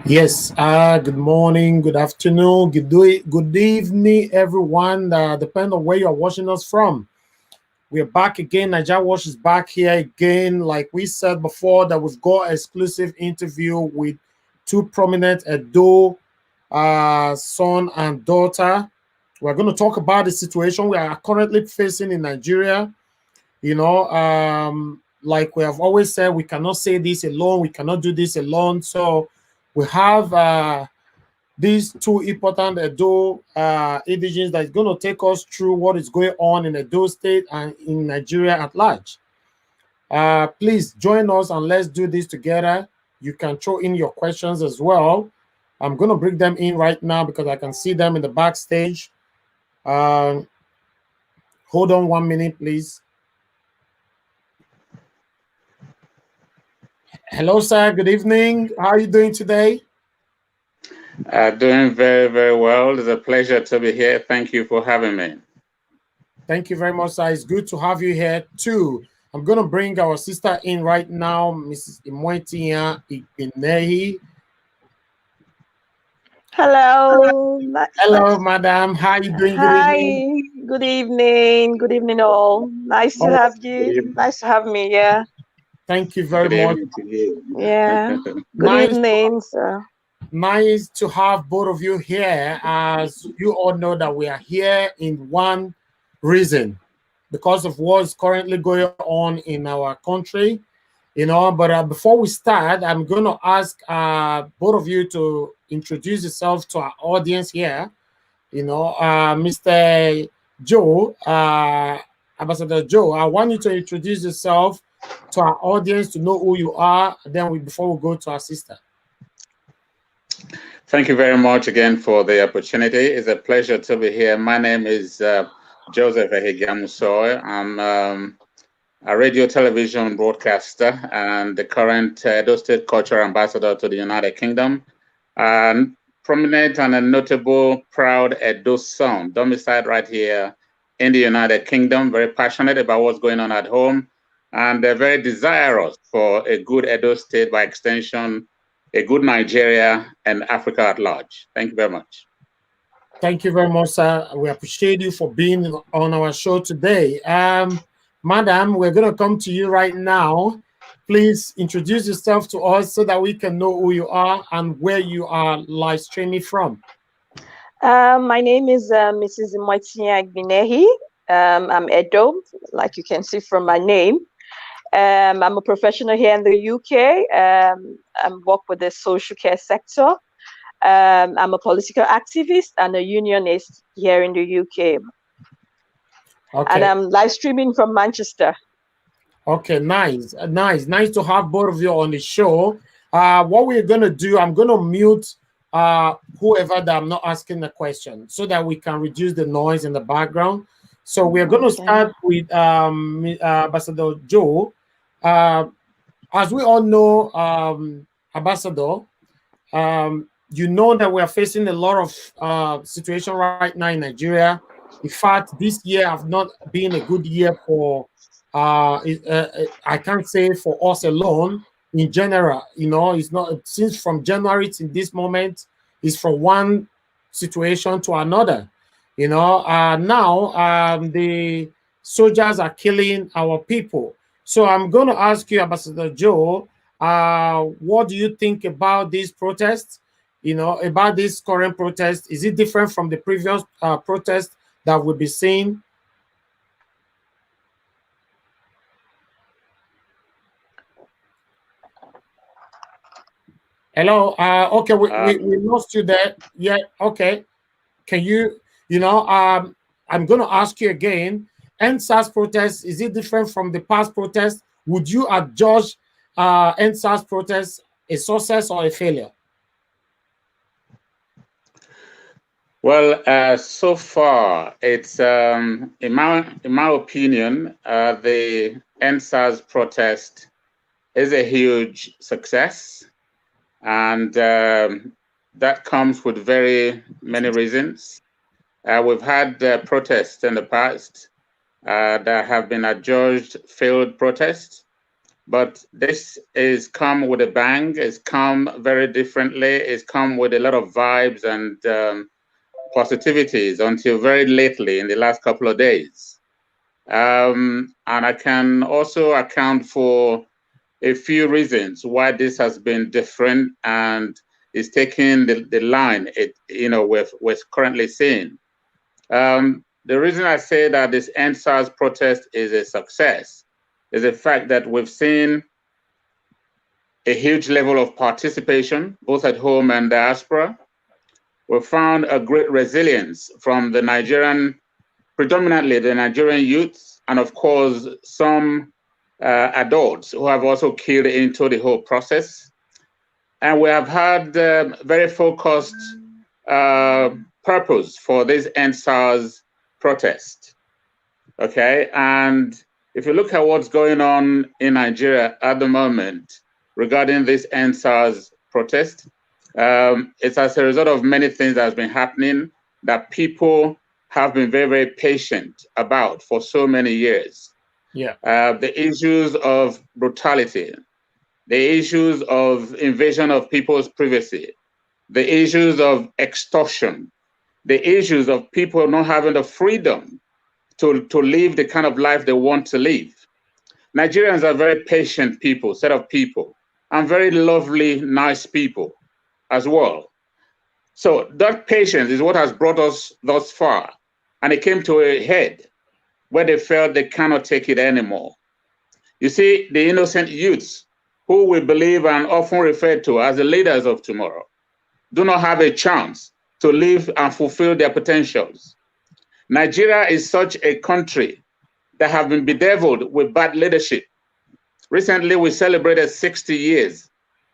Yes, good morning, good afternoon, good evening, everyone. Depending on where you're watching us from. We're back again. Nigeria Watch is back here again. Like we said before, that we've got an exclusive interview with two prominent Edo son and daughter. We're going to talk about the situation we are currently facing in Nigeria. Like we have always said, we cannot say this alone. We cannot do this alone. So we have these two important Edo indigenes that is going to take us through what is going on in Edo State and in Nigeria at large. Please join us and let's do this together. You can throw in your questions as well. I'm going to bring them in right now because I can see them in the backstage. Hold on 1 minute, please. Hello, sir. Good evening. How are you doing today? Doing very, very well. It's a pleasure to be here. Thank you for having me. Thank you very much, sir. It's good to have you here too. I'm going to bring our sister in right now, Mrs. Imuetinyan Igbinehi. Hello. Hello, madam. How are you doing? Hi. Good evening. Good evening. Good evening, all. Nice to have you. Nice to have me. Yeah. Thank you very Good much. evening to you. Yeah. Good evening, sir. Nice to have both of you here. As you all know that we are here in one reason, because of what's currently going on in our country. But before we start, I'm going to ask both of you to introduce yourself to our audience here. Mr. Joe, Ambassador Joe, I want you to introduce yourself to our audience to know who you are. Before we go to our sister. Thank you very much again for the opportunity. It's a pleasure to be here. My name is Joseph Ehigiamusoe. I'm a radio television broadcaster and the current Edo State Cultural Ambassador to the United Kingdom. Prominent and a notable, proud Edo son, domiciled right here in the United Kingdom, very passionate about what's going on at home, and very desirous for a good Edo State, by extension, a good Nigeria and Africa at large. Thank you very much. Thank you very much, sir. We appreciate you for being on our show today. Madam, we're going to come to you right now. Please introduce yourself to us so that we can know who you are and where you are live streaming from. My name is Mrs. Imuetinyan Igbinehi. I'm Edo, like you can see from my name. I'm a professional here in the UK. I work with the social care sector. I'm a political activist and a unionist here in the UK. Okay. And I'm live streaming from Manchester. Okay, nice to have both of you on the show. What we're gonna do, I'm gonna mute whoever that I'm not asking the question so that we can reduce the noise in the background. So we're gonna start with Ambassador Joe. As we all know, Ambassador, you know that we are facing a lot of situation right now in Nigeria. In fact, this year have not been a good year for I can't say for us alone. In general, it's not, since from January to this moment, it's from one situation to another. Now the soldiers are killing our people. So I'm going to ask you, Ambassador Joe, what do you think about these protests? About this current protest? Is it different from the previous protest that we'll be seeing? Hello. Okay, we lost you there. Yeah. Okay. Can you? I'm going to ask you again. NSAS protest, is it different from the past protest? Would you adjudge NSAS protest a success or a failure? Well, so far, it's in my opinion, the NSAS protest is a huge success. And that comes with very many reasons. We've had protests in the past that have been adjudged failed protests. But this is come with a bang. It's come very differently. It's come with a lot of vibes and positivities until very lately in the last couple of days. And I can also account for a few reasons why this has been different and is taking the line we're currently seeing. The reason I say that this EndSARS protest is a success is the fact that we've seen a huge level of participation, both at home and diaspora. We found a great resilience from the predominantly the Nigerian youths, and of course, some adults who have also keyed into the whole process. And we have had very focused purpose for this EndSARS protest. Okay, and if you look at what's going on in Nigeria at the moment regarding this EndSARS protest, it's as a result of many things that has been happening that people have been very, very patient about for so many years. Yeah. The issues of brutality, the issues of invasion of people's privacy, the issues of extortion, the issues of people not having the freedom to live the kind of life they want to live. Nigerians are very patient people, set of people, and very lovely, nice people as well. So that patience is what has brought us thus far. And it came to a head where they felt they cannot take it anymore. You see, the innocent youths who we believe and often referred to as the leaders of tomorrow do not have a chance to live and fulfill their potentials. Nigeria is such a country that have been bedeviled with bad leadership. Recently, we celebrated 60 years.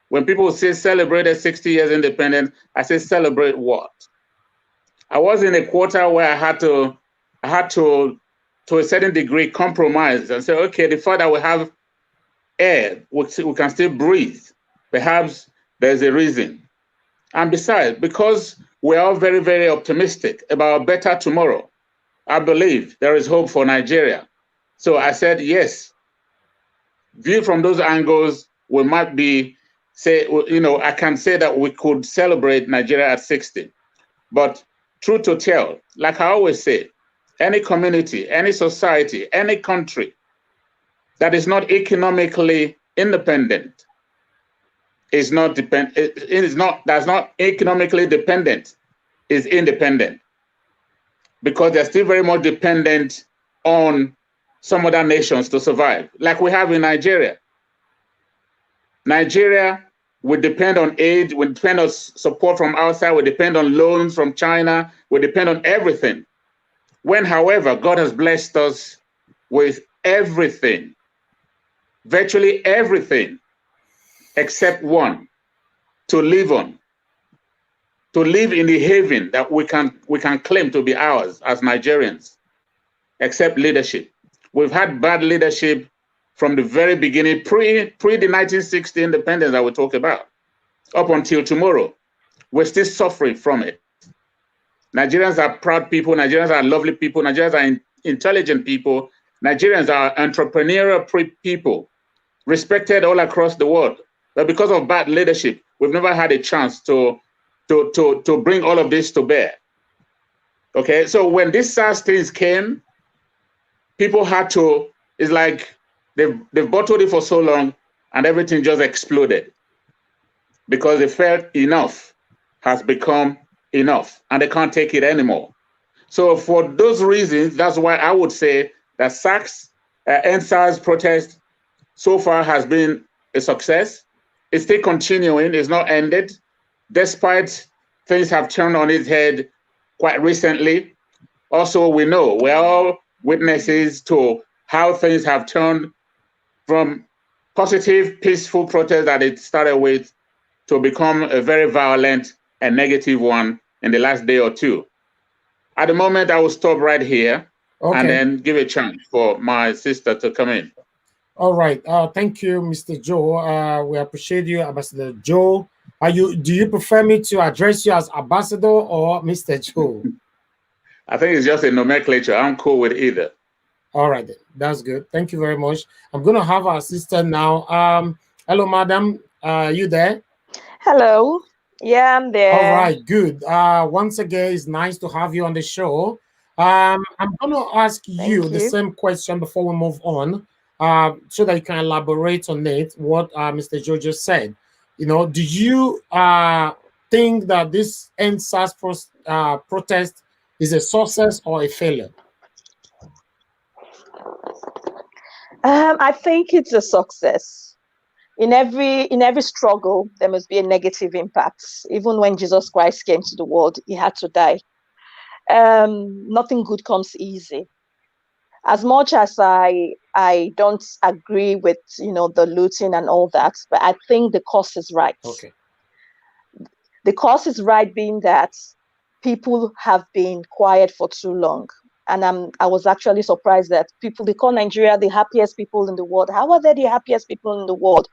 When people say celebrated 60 years independence, I say celebrate what? I was in a quarter where I had to a certain degree, compromise and say, okay, the fact that we have air, we can still breathe. Perhaps there's a reason. And besides, because we're all very, very optimistic about a better tomorrow, I believe there is hope for Nigeria. So I said, yes, viewed from those angles, we might be, I can say that we could celebrate Nigeria at 60. But truth to tell, like I always say, any community, any society, any country that is not economically independent is not that's not economically dependent is independent, because they're still very much dependent on some other nations to survive, like we have in Nigeria. Nigeria would depend on aid, we depend on support from outside, we depend on loans from China, we depend on everything. When, however, God has blessed us with everything, virtually everything, except one, to live on, to live in the haven that we can claim to be ours as Nigerians, except leadership. We've had bad leadership from the very beginning, pre the 1960 independence that we talk about, up until tomorrow. We're still suffering from it. Nigerians are proud people, Nigerians are lovely people, Nigerians are intelligent people, Nigerians are entrepreneurial people, respected all across the world. But because of bad leadership, we've never had a chance to bring all of this to bear. Okay, so when these SARS things came, people had to, it's like they've bottled it for so long and everything just exploded because they felt enough has become enough and they can't take it anymore. So for those reasons, that's why I would say that EndSARS protest so far has been a success. It's still continuing, it's not ended, despite things have turned on its head quite recently. Also, we know we're all witnesses to how things have turned from positive, peaceful protest that it started with to become a very violent and negative one in the last day or two. At the moment, I will stop right here and then give a chance for my sister to come in. All right. Thank you, Mr. Joe. We appreciate you, Ambassador Joe. Do you prefer me to address you as Ambassador or Mr. Joe? I think it's just a nomenclature. I'm cool with either. All right, then. That's good. Thank you very much. I'm going to have our sister now. Hello, madam. You there? Hello. Yeah, I'm All there. right, good. Once again, it's nice to have you on the show. I'm going to ask you Thank the you. same question before we move on, so that you can elaborate on it, what Mr. Joe just said. You know, do you think that this NSAS protest is a success or a failure? I think it's a success. In every struggle, there must be a negative impact. Even when Jesus Christ came to the world, he had to die. Nothing good comes easy. As much as I don't agree with the looting and all that, but I think the cause is right. Okay. The cause is right, being that people have been quiet for too long. And I was actually surprised that they call Nigeria the happiest people in the world. How are they the happiest people in the world?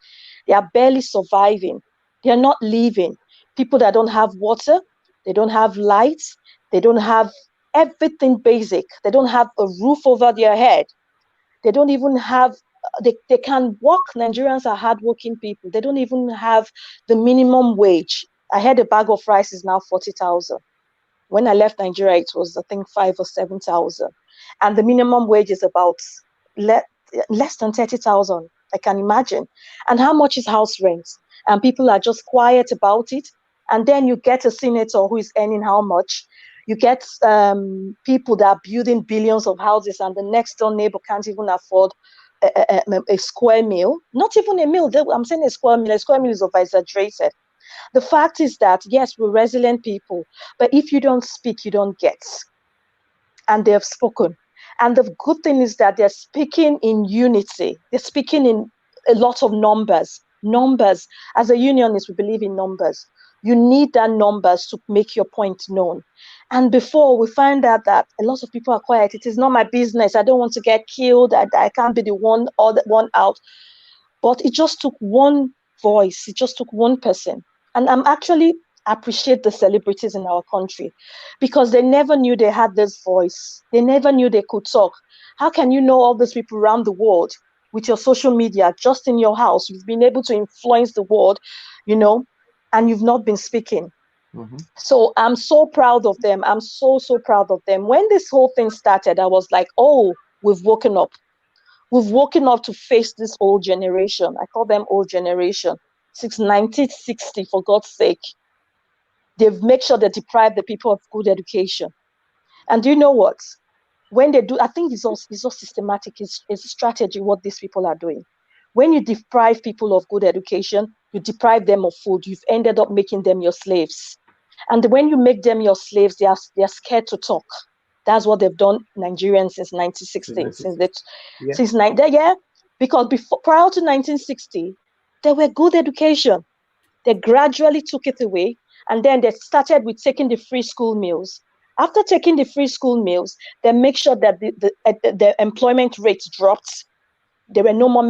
They are barely surviving. They are not living. People that don't have water, they don't have lights, they don't have everything basic. They don't have a roof over their head. They don't even have, they can work. Nigerians are hardworking people. They don't even have the minimum wage. I heard a bag of rice is now 40,000. When I left Nigeria, it was, I think, 5 or 7,000. And the minimum wage is about less than 30,000. I can imagine. And how much is house rent? And people are just quiet about it. And then you get a senator who is earning how much? You get people that are building billions of houses, and the next door neighbor can't even afford a square meal. Not even a meal. I'm saying a square meal. A square meal is over exaggerated. The fact is that, yes, we're resilient people, but if you don't speak, you don't get. And they have spoken. And the good thing is that they're speaking in unity. They're speaking in a lot of numbers. Numbers. As a unionist, we believe in numbers. You need that numbers to make your point known. And before, we find out that a lot of people are quiet. It is not my business. I don't want to get killed. I can't be the one or the one out. But it just took one voice. It just took one person. And I'm actually appreciate the celebrities in our country, because they never knew they had this voice. They never knew they could talk. How can you know all these people around the world with your social media, just in your house? You've been able to influence the world, and you've not been speaking. Mm-hmm. So I'm so proud of them. I'm so proud of them. When this whole thing started, I was like, oh, we've woken up. We've woken up to face this old generation. I call them old generation. Since 1960, for God's sake, they've made sure they deprive the people of good education. And do you know what? When they do, I think it's all systematic. It's a strategy what these people are doing. When you deprive people of good education, you deprive them of food. You've ended up making them your slaves. And when you make them your slaves, they are scared to talk. That's what they've done Nigerians since 1960. Because prior to 1960, there were good education. They gradually took it away, and then they started with taking the free school meals. After taking the free school meals, they make sure that the employment rates dropped. There were no more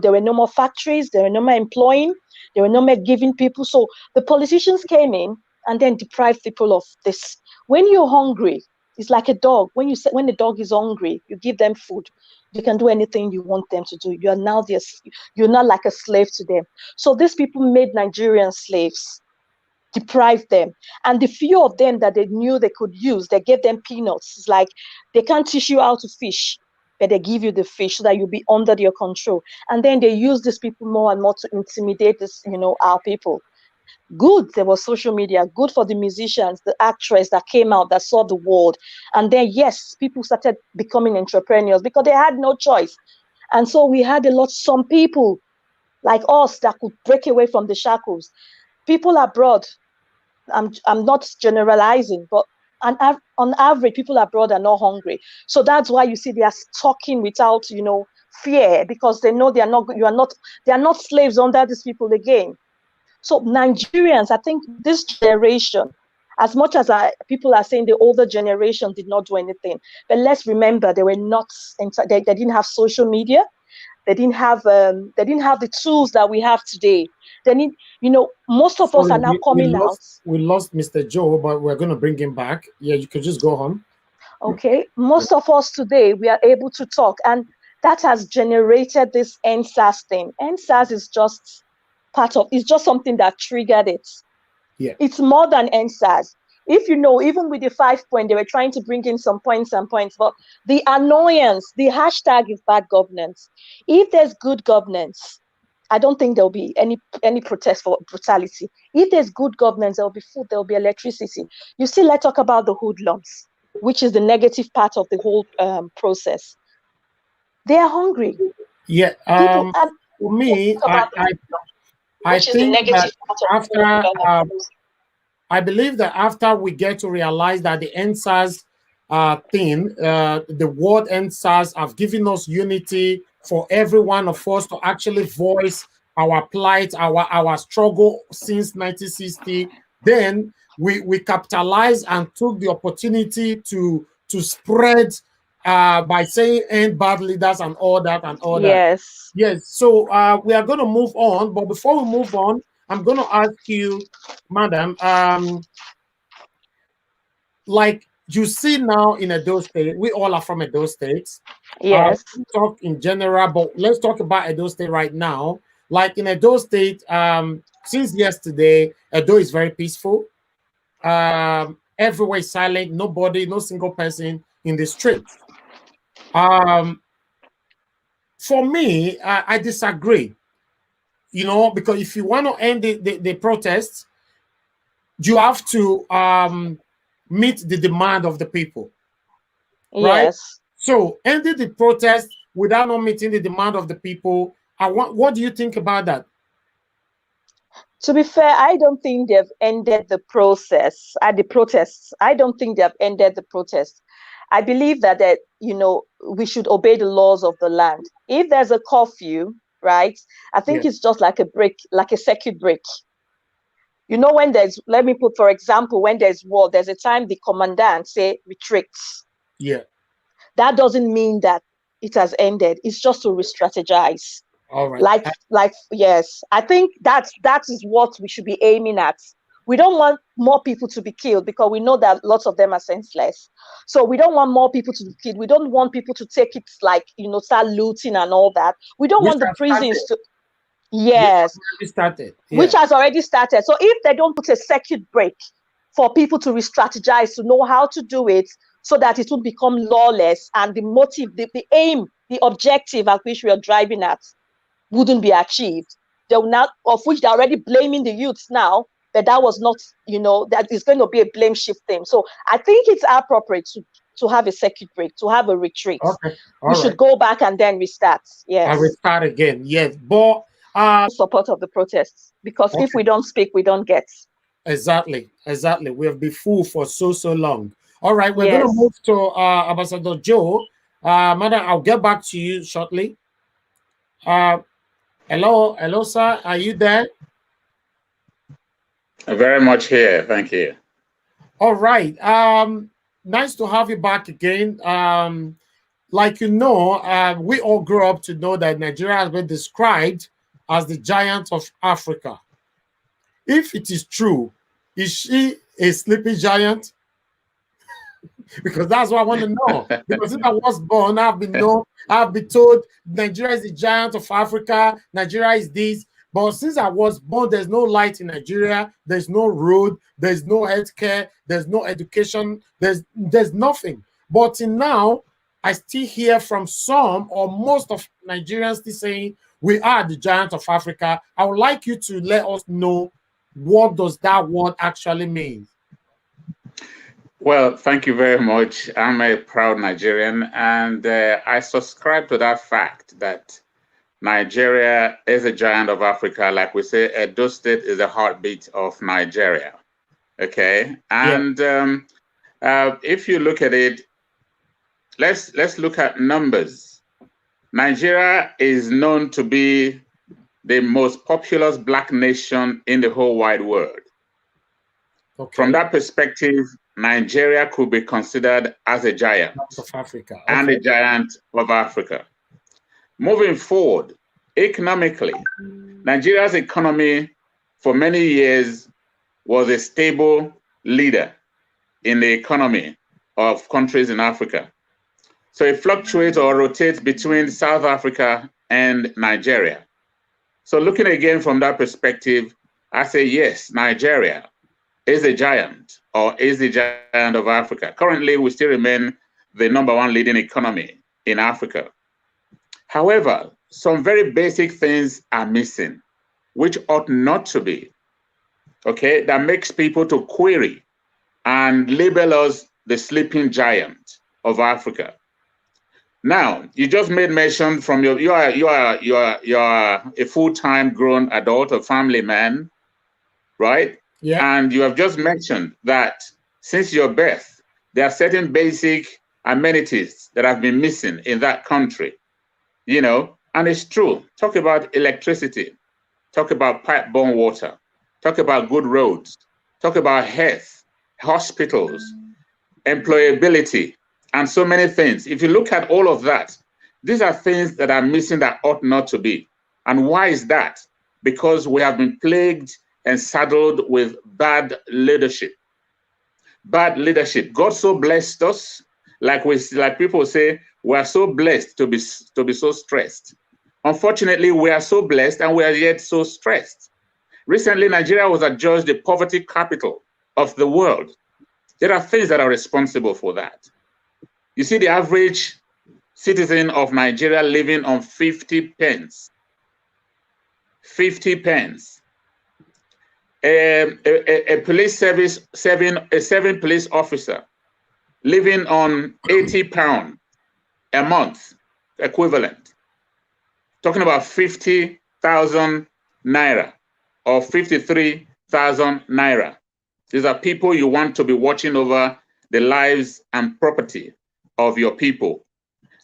there were no more factories, there were no more employing, there were no more giving people. So the politicians came in and then deprived people of this. When you're hungry, it's like a dog. When the dog is hungry, you give them food. You can do anything you want them to do. You're not like a slave to them. So these people made Nigerian slaves, deprived them. And the few of them that they knew they could use, they gave them peanuts. It's like they can't teach you how to fish, but they give you the fish so that you'll be under their control. And then they use these people more and more to intimidate our people. Good, there was social media, good for the musicians, the actress that came out, that saw the world. And then, yes, people started becoming entrepreneurs because they had no choice. And so we had some people like us that could break away from the shackles. People abroad, I'm not generalizing, but on average, people abroad are not hungry. So that's why you see they are talking without, fear, because they know they are not slaves under these people again. So Nigerians, I think this generation, as much as people are saying the older generation did not do anything, but let's remember they didn't have social media. They didn't have the tools that we have today. They need, most of us are now coming out. We lost Mr. Joe, but we're going to bring him back. Yeah, you could just go on. Okay, most of us today, we are able to talk, and that has generated this NSAS thing. NSAS is just it's just something that triggered it. Yeah. It's more than NSAS. If you know, even with the 5 point, they were trying to bring in some points and points, but the annoyance, the hashtag is bad governance. If there's good governance, I don't think there'll be any protest for brutality. If there's good governance, there'll be food, there'll be electricity. You see, let's talk about the hoodlums, which is the negative part of the whole process. They are hungry. Yeah. For me, I think that after I believe that after we get to realize that the NSAS thing, the word NSAS have given us unity for every one of us to actually voice our plight, our struggle since 1960. Then we capitalized and took the opportunity to spread by saying end bad leaders and all that and all that. Yes. So we are going to move on, but before we move on, I'm going to ask you, madam, like you see now in Edo State, we all are from Edo State. Yes. We talk in general, but let's talk about Edo State right now. Like in Edo State, since yesterday, Edo is very peaceful. Everywhere is silent, nobody, no single person in the streets. For me, I disagree. You know, because if you want to end the protests, you have to meet the demand of the people. Right? Yes. So ending the protest without not meeting the demand of the people, what do you think about that? To be fair, I don't think they've ended the process at the protests. I don't think they've ended the protest. I believe that we should obey the laws of the land. If there's a curfew, right, I think it's just like a break, like a circuit break. You know, when let me put, for example, when there's war, there's a time the commandant say retreats. Yeah. That doesn't mean that it has ended. It's just to re-strategize. All right. Yes, I think that is what we should be aiming at. We don't want more people to be killed because we know that lots of them are senseless. So we don't want more people to be killed. We don't want people to take it start looting and all that. We don't want the prisons to. Yes, which has already started. So if they don't put a circuit break for people to re-strategize, to know how to do it so that it will become lawless, and the motive, the aim, the objective at which we are driving at wouldn't be achieved. They will not, of which they're already blaming the youths now, but that was not, that is going to be a blame shifting. So I think it's appropriate to have a circuit break, to have a retreat. Okay. We should go back and then restart. Yes. I restart again. Yes. But support of the protests, because if we don't speak, we don't get. Exactly. We have been fooled for so long. All right, we're going to move to Ambassador Joe. Madam, I'll get back to you shortly. Hello, sir. Are you there? Very much here. Thank you. All right. Nice to have you back again. Like we all grew up to know that Nigeria has been described as the giant of Africa. If it is true, is she a sleeping giant? Because that's what I want to know. Because since I was born, I've been told Nigeria is the giant of Africa. Nigeria is this. But since I was born, there's no light in Nigeria. There's no road. There's no healthcare. There's no education. There's nothing. But now, I still hear from some or most of Nigerians still saying we are the giant of Africa. I would like you to let us know, what does that word actually mean? Well, thank you very much. I'm a proud Nigerian, and I subscribe to that fact that Nigeria is a giant of Africa. Like we say, Edo State is the heartbeat of Nigeria. Okay, and if you look at it, let's look at numbers. Nigeria is known to be the most populous Black nation in the whole wide world. Okay. From that perspective, Nigeria could be considered as a giant of Africa. Okay. And a giant of Africa. Moving forward, economically, Nigeria's economy for many years was a stable leader in the economy of countries in Africa. So it fluctuates or rotates between South Africa and Nigeria. So looking again from that perspective, I say yes, Nigeria is a giant, or is the giant of Africa. Currently, we still remain the #1 leading economy in Africa. However, some very basic things are missing, which ought not to be, okay, that makes people to query and label us the sleeping giant of Africa. Now, you just made mention from you are a full-time grown adult, a family man, right? Yeah. And you have just mentioned that since your birth, there are certain basic amenities that have been missing in that country, you know, and it's true. Talk about electricity, talk about pipe-borne water, talk about good roads, talk about health, hospitals, employability, and so many things. If you look at all of that, these are things that are missing that ought not to be. And why is that? Because we have been plagued and saddled with bad leadership. Bad leadership. God so blessed us, like people say, we are so blessed to be so stressed. Unfortunately, we are so blessed and we are yet so stressed. Recently, Nigeria was adjudged the poverty capital of the world. There are things that are responsible for that. You see the average citizen of Nigeria living on 50 pence. 50 pence. A police service serving a 7 police officer living on £80 a month equivalent. Talking about 50,000 naira or 53,000 naira. These are people you want to be watching over the lives and property of your people.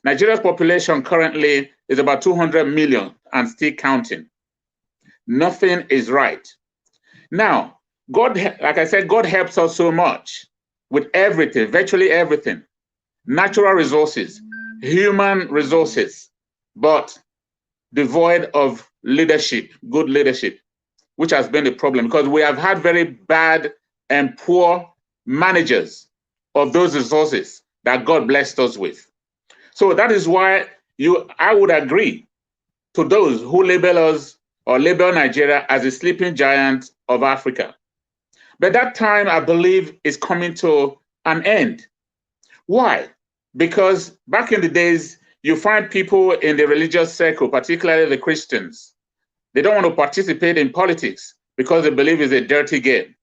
Nigeria's population currently is about 200 million and still counting. Nothing is right. Now, God, like I said, God helps us so much with everything, virtually everything. Natural resources, human resources, but devoid of leadership, good leadership, which has been the problem because we have had very bad and poor managers of those resources that God blessed us with. So that is why I would agree to those who label us or label Nigeria as a sleeping giant of Africa. But that time, I believe, is coming to an end. Why? Because back in the days, you find people in the religious circle, particularly the Christians, they don't want to participate in politics because they believe it's a dirty game.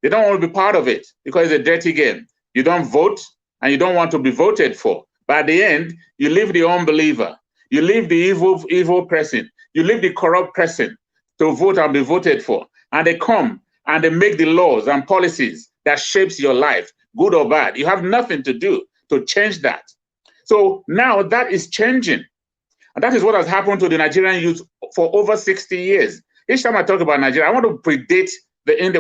They don't want to be part of it because it's a dirty game. You don't vote and you don't want to be voted for. But at the end, you leave the unbeliever, you leave the evil person, you leave the corrupt person to vote and be voted for. And they come and they make the laws and policies that shapes your life, good or bad. You have nothing to do to change that. So now that is changing. And that is what has happened to the Nigerian youth for over 60 years. Each time I talk about Nigeria, I want to predate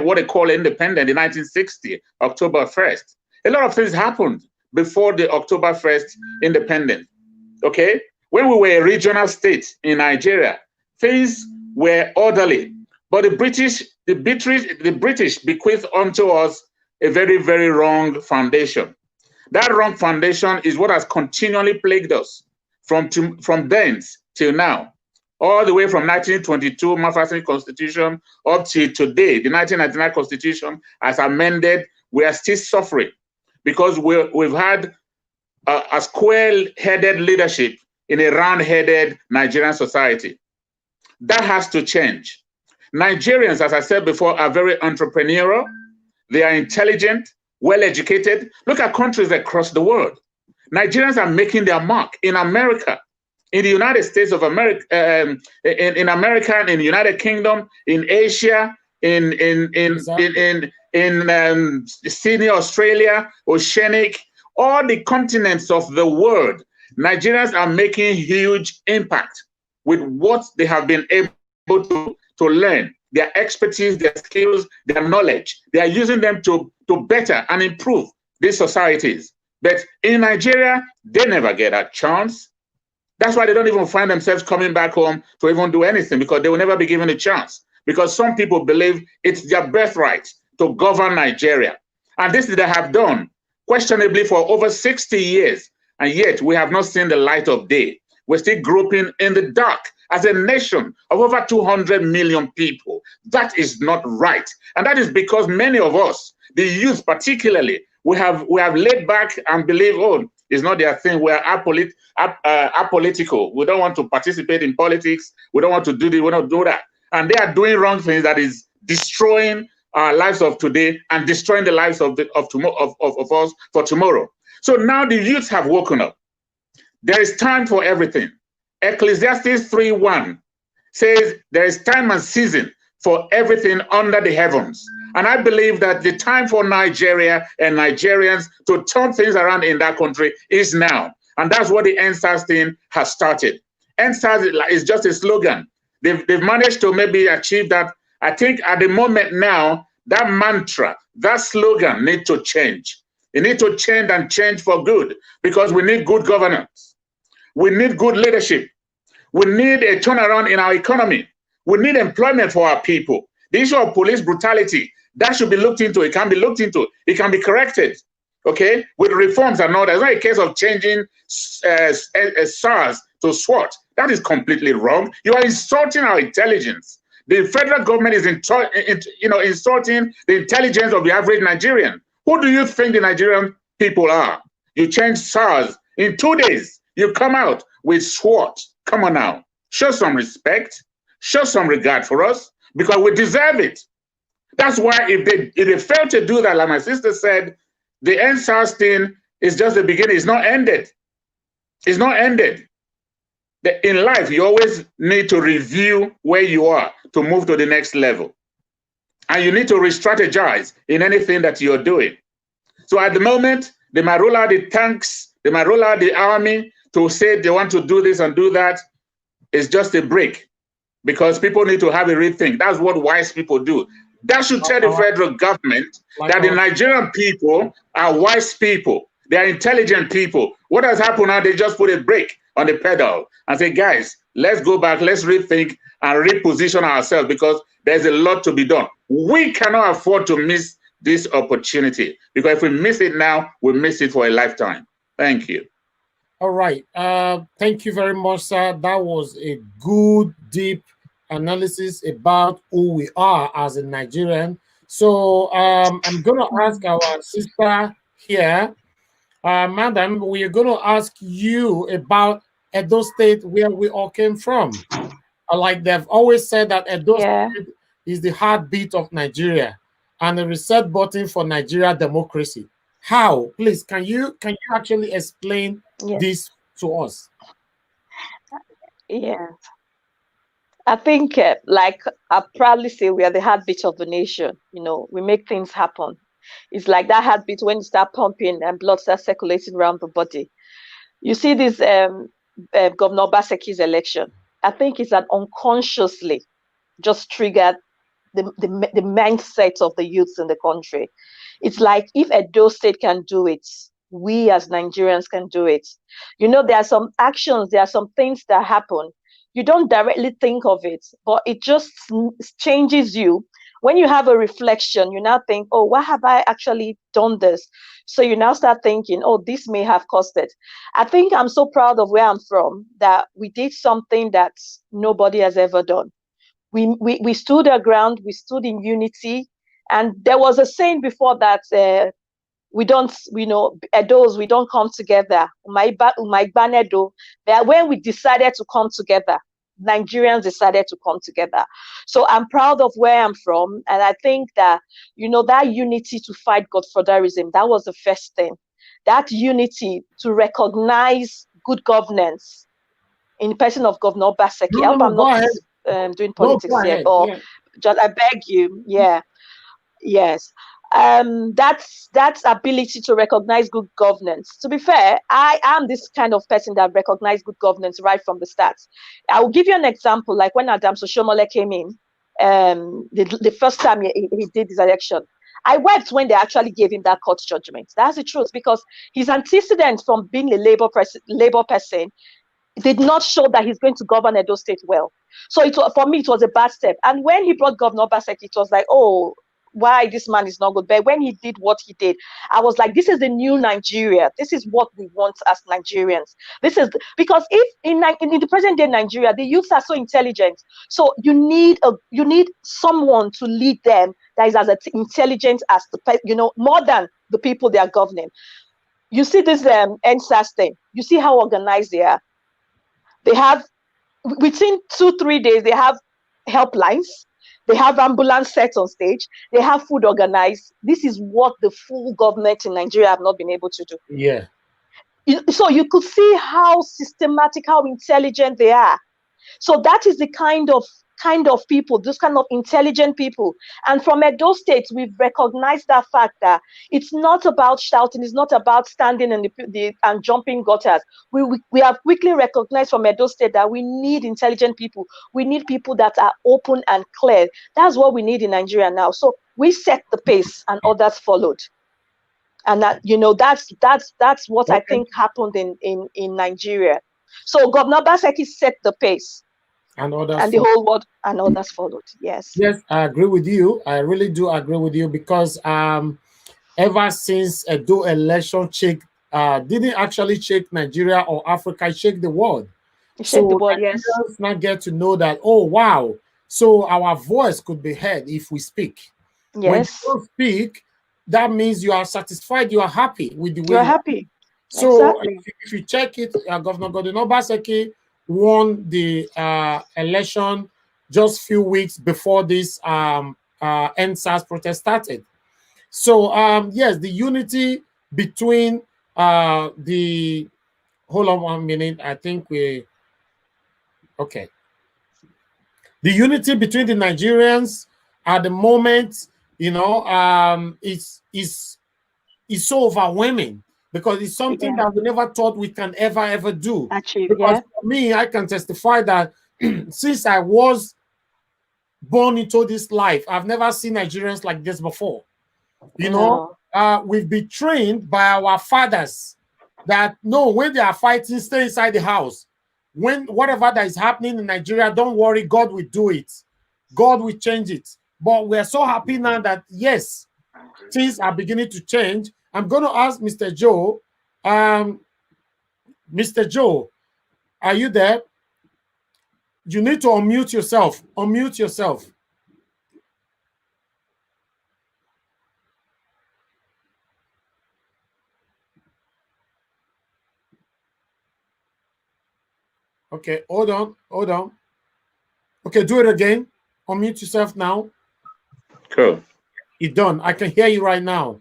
what they call independence in 1960, October 1st. A lot of things happened before the October 1st independence, okay? When we were a regional state in Nigeria, things were orderly, but the British bequeathed unto us a very, very wrong foundation. That wrong foundation is what has continually plagued us from then till now, all the way from 1922 Mafasini Constitution up to today, the 1999 Constitution as amended. We are still suffering because we've had a square-headed leadership in a round-headed Nigerian society. That has to change. Nigerians, as I said before, are very entrepreneurial. They are intelligent, well-educated. Look at countries across the world. Nigerians are making their mark in America, in the United States of America, in America, in the United Kingdom, in Asia, in Sydney, Australia, Oceanic, all the continents of the world. Nigerians are making huge impact with what they have been able to learn, their expertise, their skills, their knowledge. They are using them to better and improve these societies. But in Nigeria, they never get a chance. That's why they don't even find themselves coming back home to even do anything, because they will never be given a chance. Because some people believe it's their birthright to govern Nigeria. And this they have done questionably for over 60 years, and yet we have not seen the light of day. We're still groping in the dark as a nation of over 200 million people. That is not right. And that is because many of us, the youth particularly, we have laid back and believe, oh, it's not their thing. We are apolitical. We don't want to participate in politics. We don't want to do this. We don't do that. And they are doing wrong things that is destroying our lives of today and destroying the lives of us for tomorrow. So now the youth have woken up. There is time for everything. Ecclesiastes 3:1 says there is time and season for everything under the heavens. And I believe that the time for Nigeria and Nigerians to turn things around in that country is now. And that's what the NSAS thing has started. NSAS is just a slogan. They've managed to maybe achieve that. I think at the moment now, that mantra, that slogan need to change. It needs to change and change for good, because we need good governance. We need good leadership. We need a turnaround in our economy. We need employment for our people. The issue of police brutality, that should be looked into. It can be looked into. It can be corrected, okay, with reforms and all that. It's not a case of changing SARS to SWAT. That is completely wrong. You are insulting our intelligence. The federal government is insulting the intelligence of the average Nigerian. Who do you think the Nigerian people are? You change SARS. In 2 days, you come out with SWAT. Come on now. Show some respect. Show some regard for us, because we deserve it. That's why if they fail to do that, like my sister said, the NSAS thing is just the beginning. It's not ended. It's not ended. In life, you always need to review where you are to move to the next level. And you need to re-strategize in anything that you're doing. So at the moment, they might roll out the tanks, they might roll out the army to say they want to do this and do that. It's just a break, because people need to have a rethink. That's what wise people do. That should tell the federal government that the Nigerian people are wise people. They are intelligent people. What has happened now, they just put a brake on the pedal and say, guys, let's go back, let's rethink and reposition ourselves, because there's a lot to be done. We cannot afford to miss this opportunity, because if we miss it now, we miss it for a lifetime. Thank you. All right. Thank you very much, sir. That was a good, deep analysis about who we are as a Nigerian. So I'm going to ask our sister here, madam, we're going to ask you about Edo State, where we all came from. Like they've always said that Edo State is the heartbeat of Nigeria and the reset button for Nigeria democracy. How? Please, can you actually explain this to us? Yeah. I think, like I proudly say, we are the heartbeat of the nation. You know, we make things happen. It's like that heartbeat when you start pumping and blood starts circulating around the body. You see this Governor Obaseki's election. I think it's an unconsciously just triggered the mindset of the youths in the country. It's like if Edo State can do it, we as Nigerians can do it. You know, there are some actions, there are some things that happen. You don't directly think of it, but it just changes you. When you have a reflection, you now think, oh, why have I actually done this? So you now start thinking, oh, this may have caused it. I think I'm so proud of where I'm from, that we did something that nobody has ever done. We stood our ground, we stood in unity. And there was a saying before that, we don't, Edos, we don't come together. But when we decided to come together, Nigerians decided to come together. So I'm proud of where I'm from. And I think that, that unity to fight godfatherism, that was the first thing. That unity to recognize good governance in the person of Governor Obaseki. I hope I'm not doing politics here, or just, I beg you. Yeah. Yes. That's ability to recognize good governance. To be fair, I am this kind of person that recognized good governance right from the start. I will give you an example. Like when Adams Oshiomhole came in, the first time he did his election, I wept when they actually gave him that court judgment. That's the truth, because his antecedents from being a labor person did not show that he's going to govern Edo State well. So for me, it was a bad step. And when he brought Governor Obaseki, it was like, oh, why this man is not good. But when he did what he did, I was like, this is the new Nigeria. This is what we want as Nigerians. This is because if in the present day Nigeria, the youths are so intelligent. So you need someone to lead them that is as intelligent as more than the people they are governing. You see this NSAS thing. You see how organized they are. They have within 2-3 days, they have helplines. They have ambulance sets on stage. They have food organized. This is what the full government in Nigeria have not been able to do. Yeah. So you could see how systematic, how intelligent they are. So that is the kind of people, those kind of intelligent people. And from Edo State, we've recognized that fact that it's not about shouting, it's not about standing in and jumping gutters. We have quickly recognized from Edo State that we need intelligent people. We need people that are open and clear. That's what we need in Nigeria now. So we set the pace and others followed. And that, that's what I think happened in Nigeria. So Governor Baseki set the pace. And the whole world and others followed. Yes. Yes, I agree with you. I really do agree with you because ever since Edo election didn't actually shake Nigeria or Africa, shake the world. Shake the world, yes. Now get to know that, oh wow, so our voice could be heard if we speak. Yes. When you don't speak, that means you are satisfied, you are happy with the way you are happy. So exactly. if you check it, Governor Godwin Obaseki won the election just few weeks before this NSAS protest started. So yes, the unity between hold on 1 minute, I think the unity between the Nigerians at the moment, is so overwhelming. Because it's something that we never thought we can ever do. Achieve, because for me, I can testify that since I was born into this life, I've never seen Nigerians like this before. We've been trained by our fathers that no, when they are fighting, stay inside the house. When whatever that is happening in Nigeria, don't worry, God will do it. God will change it. But we're so happy now that yes, things are beginning to change. I'm going to ask Mr. Joe. Mr. Joe, are you there? You need to unmute yourself. Unmute yourself. Okay, hold on. Okay, do it again. Unmute yourself now. Cool. It's done. I can hear you right now.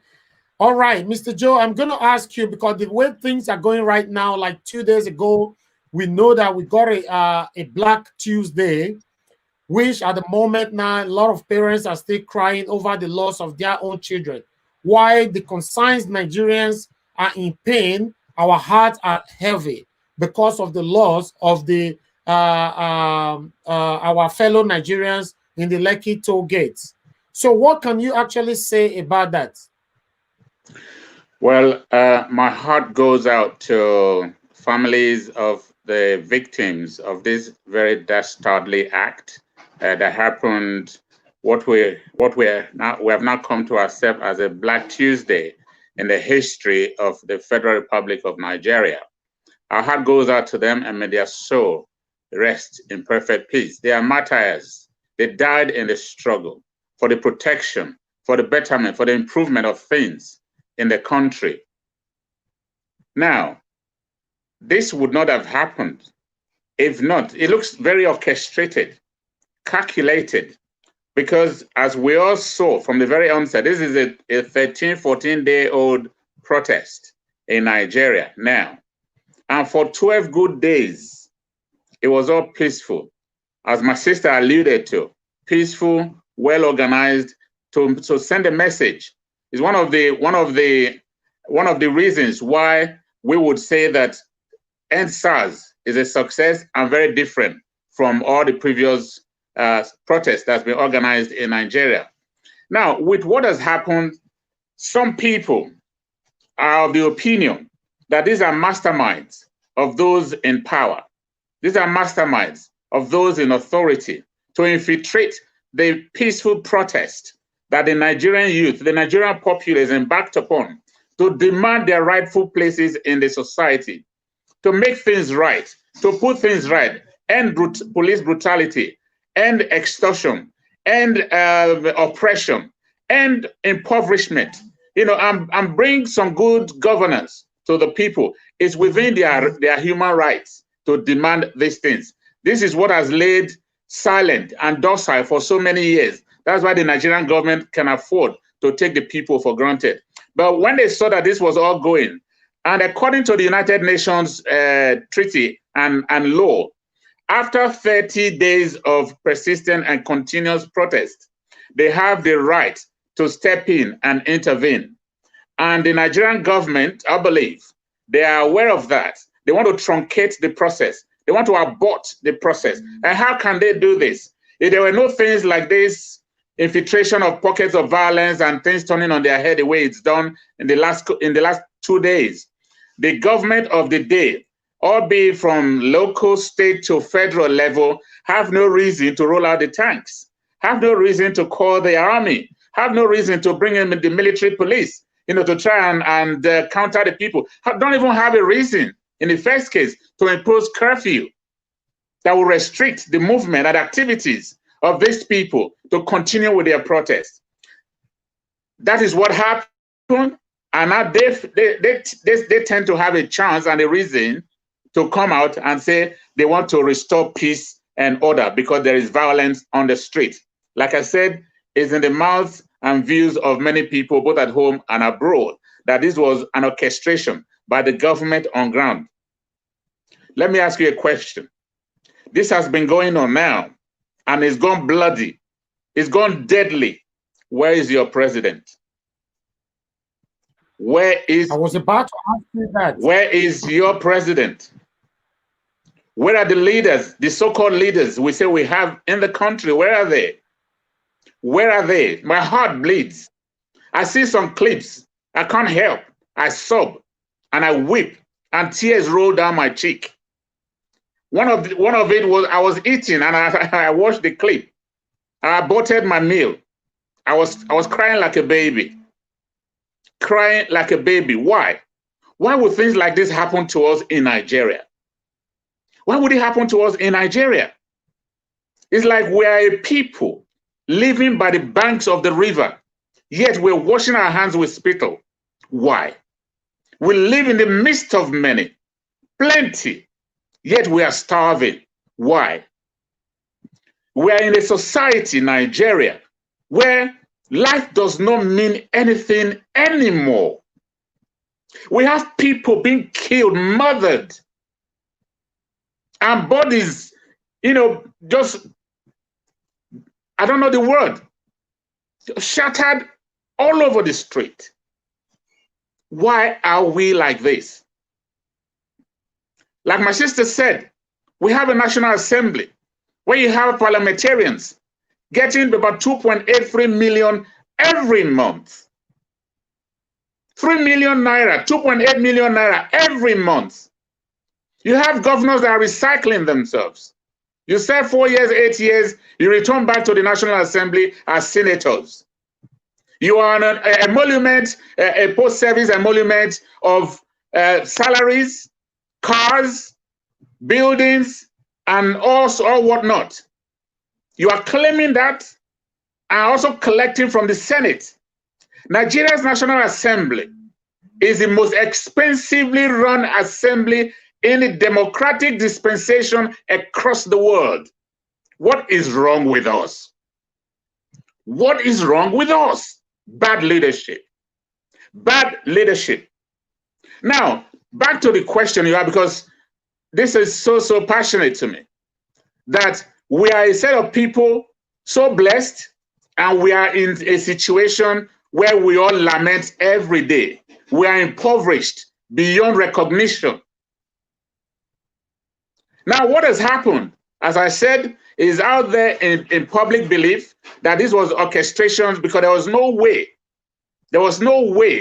All right, Mr. Joe, I'm going to ask you because the way things are going right now, like 2 days ago, we know that we got a Black Tuesday, which at the moment now, a lot of parents are still crying over the loss of their own children. While the concerned Nigerians are in pain, our hearts are heavy because of the loss of our fellow Nigerians in the Lekki toll gates. So what can you actually say about that? Well, my heart goes out to families of the victims of this very dastardly act that happened. What we have now come to accept as a Black Tuesday in the history of the Federal Republic of Nigeria. Our heart goes out to them, and may their soul rest in perfect peace. They are martyrs. They died in the struggle for the protection, for the betterment, for the improvement of things in the country. Now, this would not have happened if not. It looks very orchestrated, calculated, because as we all saw from the very onset, this is a 13, 14-day-old protest in Nigeria now. And for 12 good days, it was all peaceful. As my sister alluded to, peaceful, well-organized, to send a message. Is one of the reasons why we would say that NSAS is a success and very different from all the previous protests that's been organized in Nigeria. Now, with what has happened, some people are of the opinion that these are masterminds of those in power. These are masterminds of those in authority to infiltrate the peaceful protest that the Nigerian youth, the Nigerian populace embarked upon to demand their rightful places in the society, to make things right, to put things right, end police brutality, end extortion, end oppression, end impoverishment, and bring some good governance to the people. It's within their human rights to demand these things. This is what has laid silent and docile for so many years. That's why the Nigerian government can afford to take the people for granted. But when they saw that this was all going, and according to the United Nations treaty and law, after 30 days of persistent and continuous protest, they have the right to step in and intervene. And the Nigerian government, I believe, they are aware of that. They want to truncate the process. They want to abort the process. And how can they do this? If there were no things like this, infiltration of pockets of violence and things turning on their head the way it's done in the last 2 days, the government of the day, albeit from local, state to federal level, have no reason to roll out the tanks, have no reason to call the army, have no reason to bring in the military police, to try and counter the people. Don't even have a reason, in the first case, to impose curfew that will restrict the movement and activities of these people to continue with their protest. That is what happened, and now they tend to have a chance and a reason to come out and say they want to restore peace and order because there is violence on the street. Like I said, it's in the mouths and views of many people, both at home and abroad, that this was an orchestration by the government on ground. Let me ask you a question. This has been going on now, and it's gone bloody. It's gone deadly. Where is your president? Where is... I was about to ask you that. Where is your president? Where are the leaders, the so-called leaders we say we have in the country? Where are they? Where are they? My heart bleeds. I see some clips. I can't help. I sob and I weep and tears roll down my cheek. One of it was I was eating and I watched the clip. I aborted my meal. I was crying like a baby. Crying like a baby. Why? Why would things like this happen to us in Nigeria? Why would it happen to us in Nigeria? It's like we are a people living by the banks of the river, yet we're washing our hands with spittle. Why? We live in the midst of many, plenty, yet we are starving. Why? We are in a society, Nigeria, where life does not mean anything anymore. We have people being killed, murdered, and bodies, just, I don't know the word, shattered all over the street. Why are we like this? Like my sister said, we have a National Assembly where you have parliamentarians getting about 2.83 million every month. 3 million naira, 2.8 million naira every month. You have governors that are recycling themselves. You serve 4 years, 8 years, you return back to the National Assembly as senators. You are on an emolument, a post-service emolument of salaries, cars, buildings, and all whatnot. You are claiming that and also collecting from the Senate. Nigeria's National Assembly is the most expensively run assembly in a democratic dispensation across the world. What is wrong with us? What is wrong with us? Bad leadership. Bad leadership. Now, back to the question you have, because this is so passionate to me, that we are a set of people so blessed, and we are in a situation where we all lament every day. We are impoverished beyond recognition. Now, what has happened, as I said, is out there in public belief that this was orchestration, because there was no way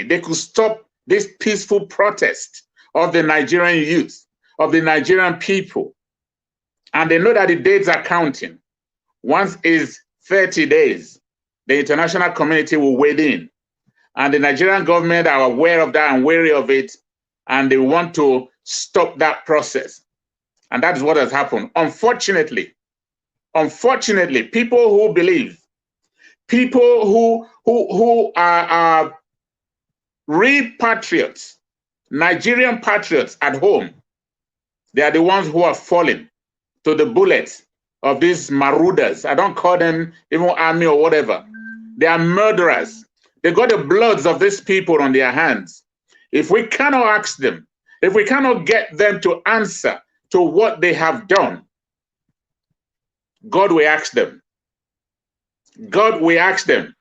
they could stop this peaceful protest of the Nigerian youth, of the Nigerian people. And they know that the dates are counting. Once is 30 days. the international community will wade in. And the Nigerian government are aware of that and wary of it, and they want to stop that process. And that is what has happened. Unfortunately, people who believe, people who are real patriots, Nigerian patriots at home, they are the ones who are falling to the bullets of these marauders. I don't call them even army or whatever. They are murderers. They got the bloods of these people on their hands. If we cannot ask them, if we cannot get them to answer to what they have done, God will ask them. God will ask them,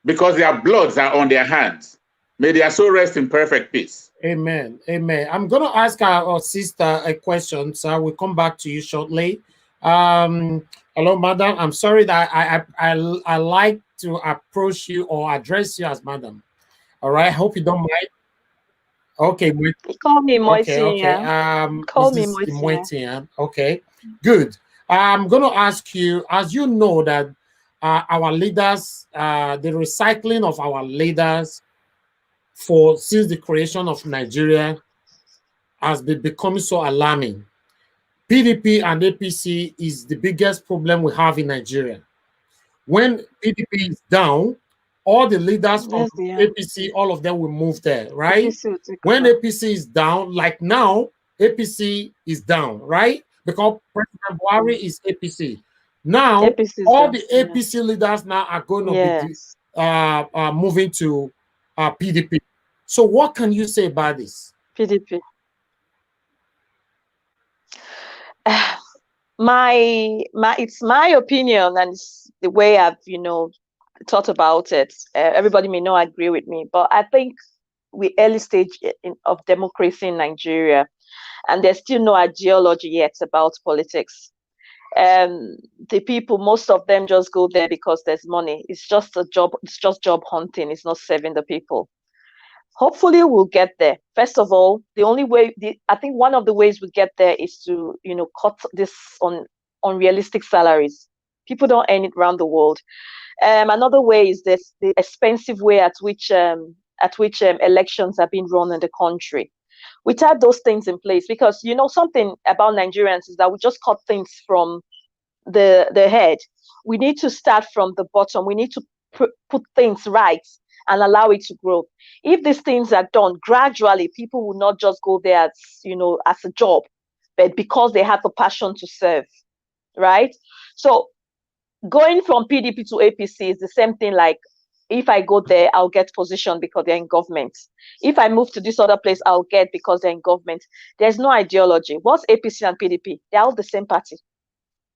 because their bloods are on their hands. May their soul rest in perfect peace. Amen. Amen. I'm going to ask our sister a question, so we'll come back to you shortly. Hello, madam. I'm sorry that I like to approach you or address you as madam. All right. Hope you don't mind. Okay. Call me Imuetinyan. Okay. Call me Imuetinyan. Okay. Good. I'm going to ask you, as you know that our leaders, the recycling of our leaders since the creation of Nigeria has been becoming so alarming. PDP and APC is the biggest problem we have in Nigeria. When PDP is down, all the leaders from APC, all of them will move there, right? When APC is down, like now, APC is down, right? Because President Buhari is APC. Now, all the APC leaders now are going to be moving to PDP. So what can you say about this? PDP. It's my opinion, and it's the way I've thought about it. Everybody may not agree with me, but I think we're early stage of democracy in Nigeria, and there's still no ideology yet about politics. The people, most of them just go there because there's money. It's just a job. It's just job hunting. It's not serving the people. Hopefully we'll get there. First of all, the only way, I think one of the ways we get there is to, cut this on unrealistic salaries. People don't earn it around the world. Another way is the expensive way at which elections are being run in the country. Without those things in place, because something about Nigerians is that we just cut things from the head. We need to start from the bottom. We need to put things right and allow it to grow. If these things are done gradually, people will not just go there as a job, but because they have a passion to serve, right? So going from PDP to APC is the same thing. Like, if I go there, I'll get position because they're in government. If I move to this other place, I'll get because they're in government. There's no ideology. What's APC and PDP? They're all the same party.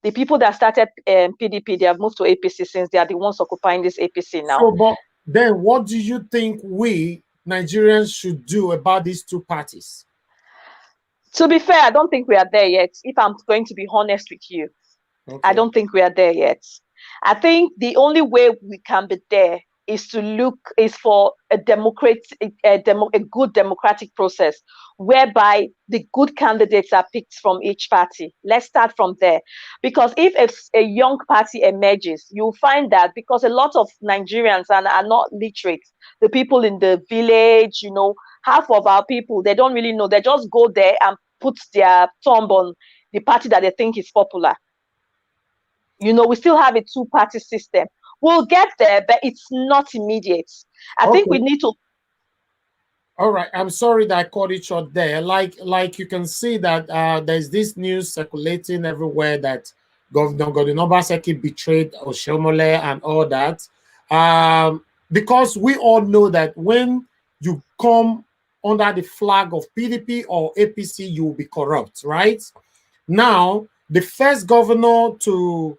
The people that started PDP, they have moved to APC since they are the ones occupying this APC now. So, but then what do you think we Nigerians should do about these two parties? To be fair, I don't think we are there yet. If I'm going to be honest with you, I don't think we are there yet. I think the only way we can be there is for a good democratic process whereby the good candidates are picked from each party. Let's start from there. Because if a young party emerges, you'll find that because a lot of Nigerians are not literate, the people in the village, half of our people, they don't really know. They just go there and put their thumb on the party that they think is popular. We still have a two-party system. We'll get there, but it's not immediate. I think we need to. All right. I'm sorry that I caught it short there. Like you can see that there's this news circulating everywhere that Governor Godwin Obaseki betrayed Oshiomhole and all that. Because we all know that when you come under the flag of PDP or APC, you will be corrupt, right? Now, the first governor to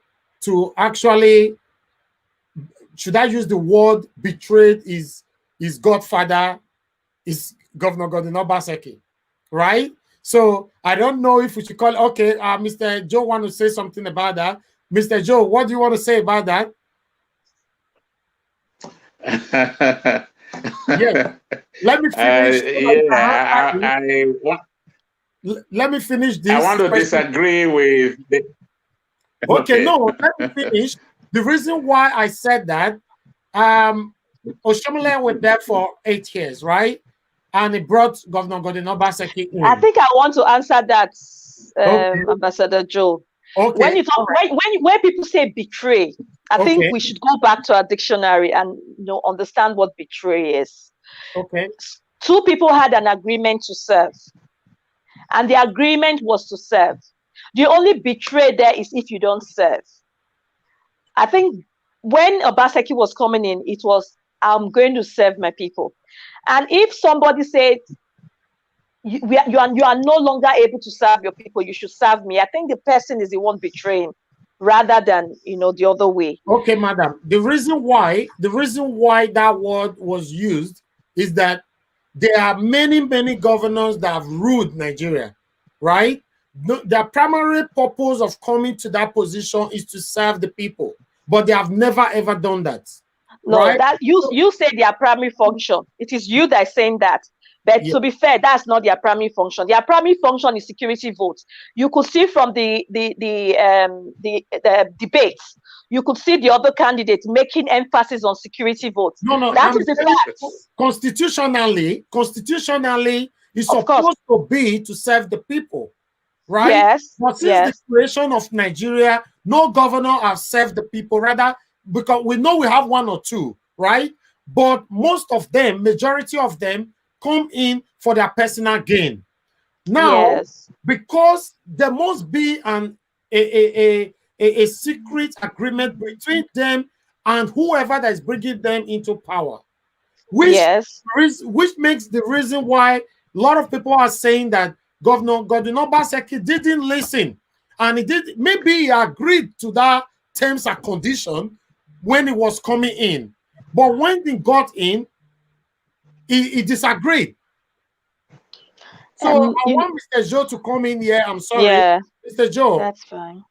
actually, should I use the word betrayed, his godfather is Governor Godwin Obaseki, right? So I don't know if we should call. Okay, Mr. Joe want to say something about that. Mr. Joe, what do you want to say about that? Yeah, let me finish. Let me finish this. I want to disagree with. Okay, no, let me finish. The reason why I said that Oshomole was there for 8 years, right? And he brought Governor Godwin Obaseki in. I think I want to answer that, Okay. Ambassador Joe. Okay. When you talk, when people say betray, I think we should go back to our dictionary and understand what betray is. Okay. Two people had an agreement to serve, and the agreement was to serve. The only betray there is if you don't serve. I think when Obaseki was coming in, it was, I'm going to serve my people. And if somebody said, you are no longer able to serve your people, you should serve me, I think the person is the one betraying rather than the other way. Okay, madam. The reason why that word was used is that there are many governors that have ruled Nigeria, right? Their primary purpose of coming to that position is to serve the people, but they have never ever done that. No, right? that you say their primary function. It is you that is saying that. But to be fair, that's not their primary function. Their primary function is security votes. You could see from the debates, you could see the other candidates making emphasis on security votes. No, that is the fact. Constitutionally, it's supposed to be to serve the people, right? Yes. But since the creation of Nigeria, no governor has served the people, rather, because we know we have one or two, right? But most of them, majority of them, come in for their personal gain. Now, because there must be a secret agreement between them and whoever that is bringing them into power, which makes the reason why a lot of people are saying that Governor Godwin Obaseki didn't listen, and maybe he agreed to that terms and condition when he was coming in, but when he got in, he disagreed. So I want Mr. Joe to come in here. I'm sorry, Mr. Joe. That's fine.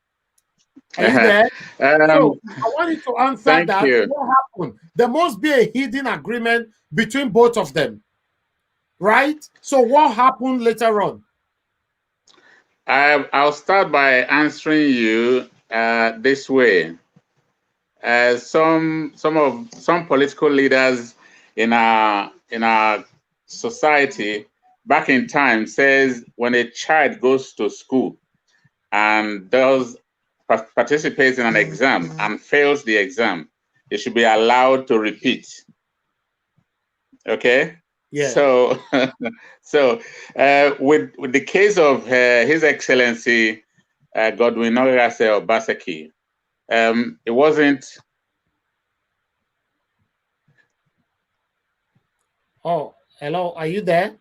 Are you there? So I wanted to answer that. What happened? There must be a hidden agreement between both of them, right? So what happened later on? I'll start by answering you this way. Some political leaders in our society back in time says when a child goes to school and participates in an exam and fails the exam, it should be allowed to repeat. Okay. Yeah. So, with the case of His Excellency Godwin Obaseki, it wasn't. Oh, hello. Are you there?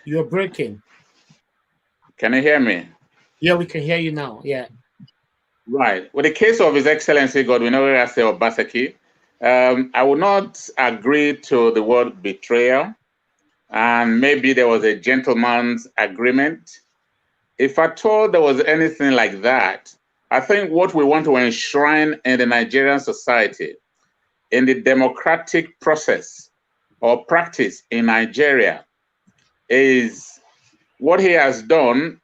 You're breaking. Can you hear me? Yeah, we can hear you now. Yeah. Right. With the case of His Excellency Godwin Obaseki, I would not agree to the word betrayal, and maybe there was a gentleman's agreement. If at all there was anything like that, I think what we want to enshrine in the Nigerian society, in the democratic process or practice in Nigeria, is what he has done,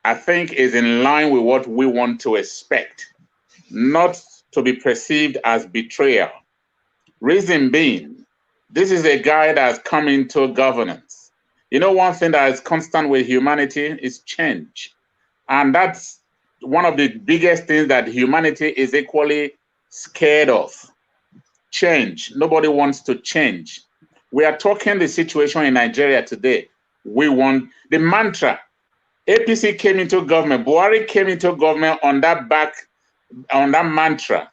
I think, is in line with what we want to expect, not to be perceived as betrayal. Reason being, this is a guy that has come into governance. You know, one thing that is constant with humanity is change. And that's one of the biggest things that humanity is equally scared of. Change. Nobody wants to change. We are talking the situation in Nigeria today. We want the mantra. APC came into government, Buhari came into government on that mantra,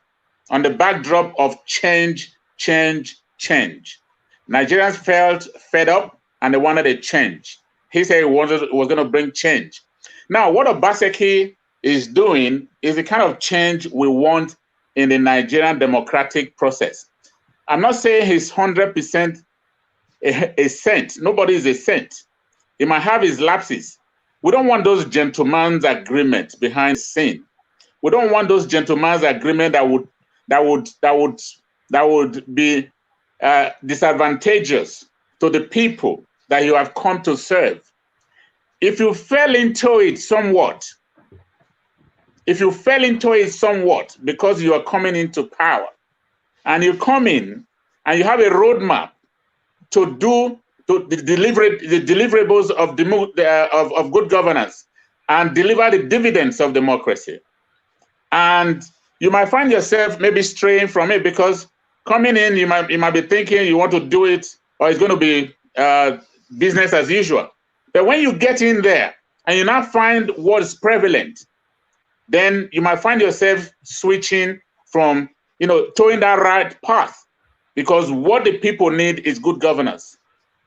on the backdrop of change, change, change. Nigerians felt fed up and they wanted a change. He said he was going to bring change. Now, what Obaseki is doing is the kind of change we want in the Nigerian democratic process. I'm not saying he's 100% a saint. Nobody is a saint. He might have his lapses. We don't want those gentleman's agreements behind the scene. We don't want those gentleman's agreement that would be disadvantageous to the people that you have come to serve. If you fell into it somewhat, if you fell into it somewhat because you are coming into power, and you come in and you have a roadmap to do the deliverables of good governance and deliver the dividends of democracy. And you might find yourself maybe straying from it because coming in, you might be thinking you want to do it or it's going to be business as usual. But when you get in there and you now find what is prevalent, then you might find yourself switching from, towing that right path, because what the people need is good governance.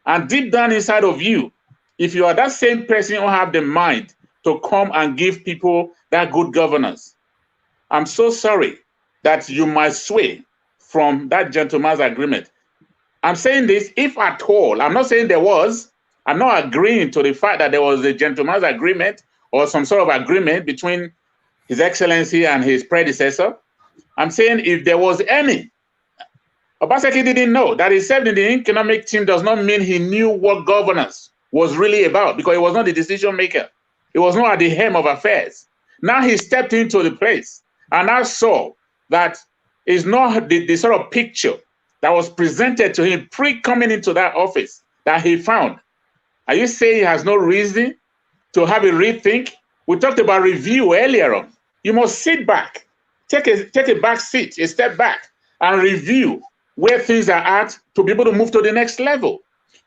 And deep down inside of you, if you are that same person who have the mind to come and give people that good governance, I'm so sorry that you might sway from that gentleman's agreement. I'm saying this, if at all, I'm not saying there was, I'm not agreeing to the fact that there was a gentleman's agreement or some sort of agreement between His Excellency and his predecessor. I'm saying if there was any, Obaseki didn't know that he served in the economic team does not mean he knew what governance was really about, because he was not the decision maker. He was not at the helm of affairs. Now he stepped into the place and I saw that it's not the sort of picture that was presented to him pre-coming into that office that he found. Are you saying he has no reason to have a rethink? We talked about review earlier on. You must sit back, take a back seat, a step back, and review where things are at to be able to move to the next level.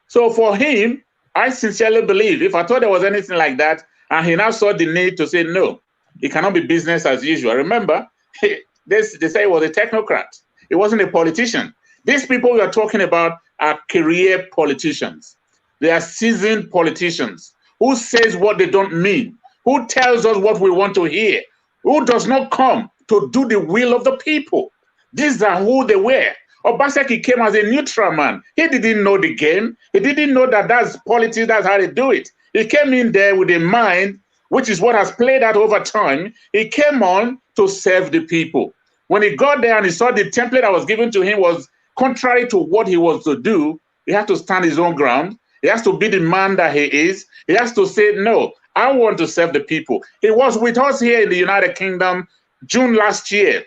So for him, I sincerely believe if I thought there was anything like that, and he now saw the need to say, no, it cannot be business as usual. Remember, they say he was a technocrat. He wasn't a politician. These people we are talking about are career politicians. They are seasoned politicians who says what they don't mean, who tells us what we want to hear, who does not come to do the will of the people. These are who they were. Obaseki came as a neutral man. He didn't know the game. He didn't know that that's politics, that's how they do it. He came in there with a mind, which is what has played out over time. He came on to serve the people. When he got there and he saw the template that was given to him was contrary to what he was to do, he had to stand his own ground. He has to be the man that he is. He has to say, no, I want to serve the people. He was with us here in the United Kingdom, June last year,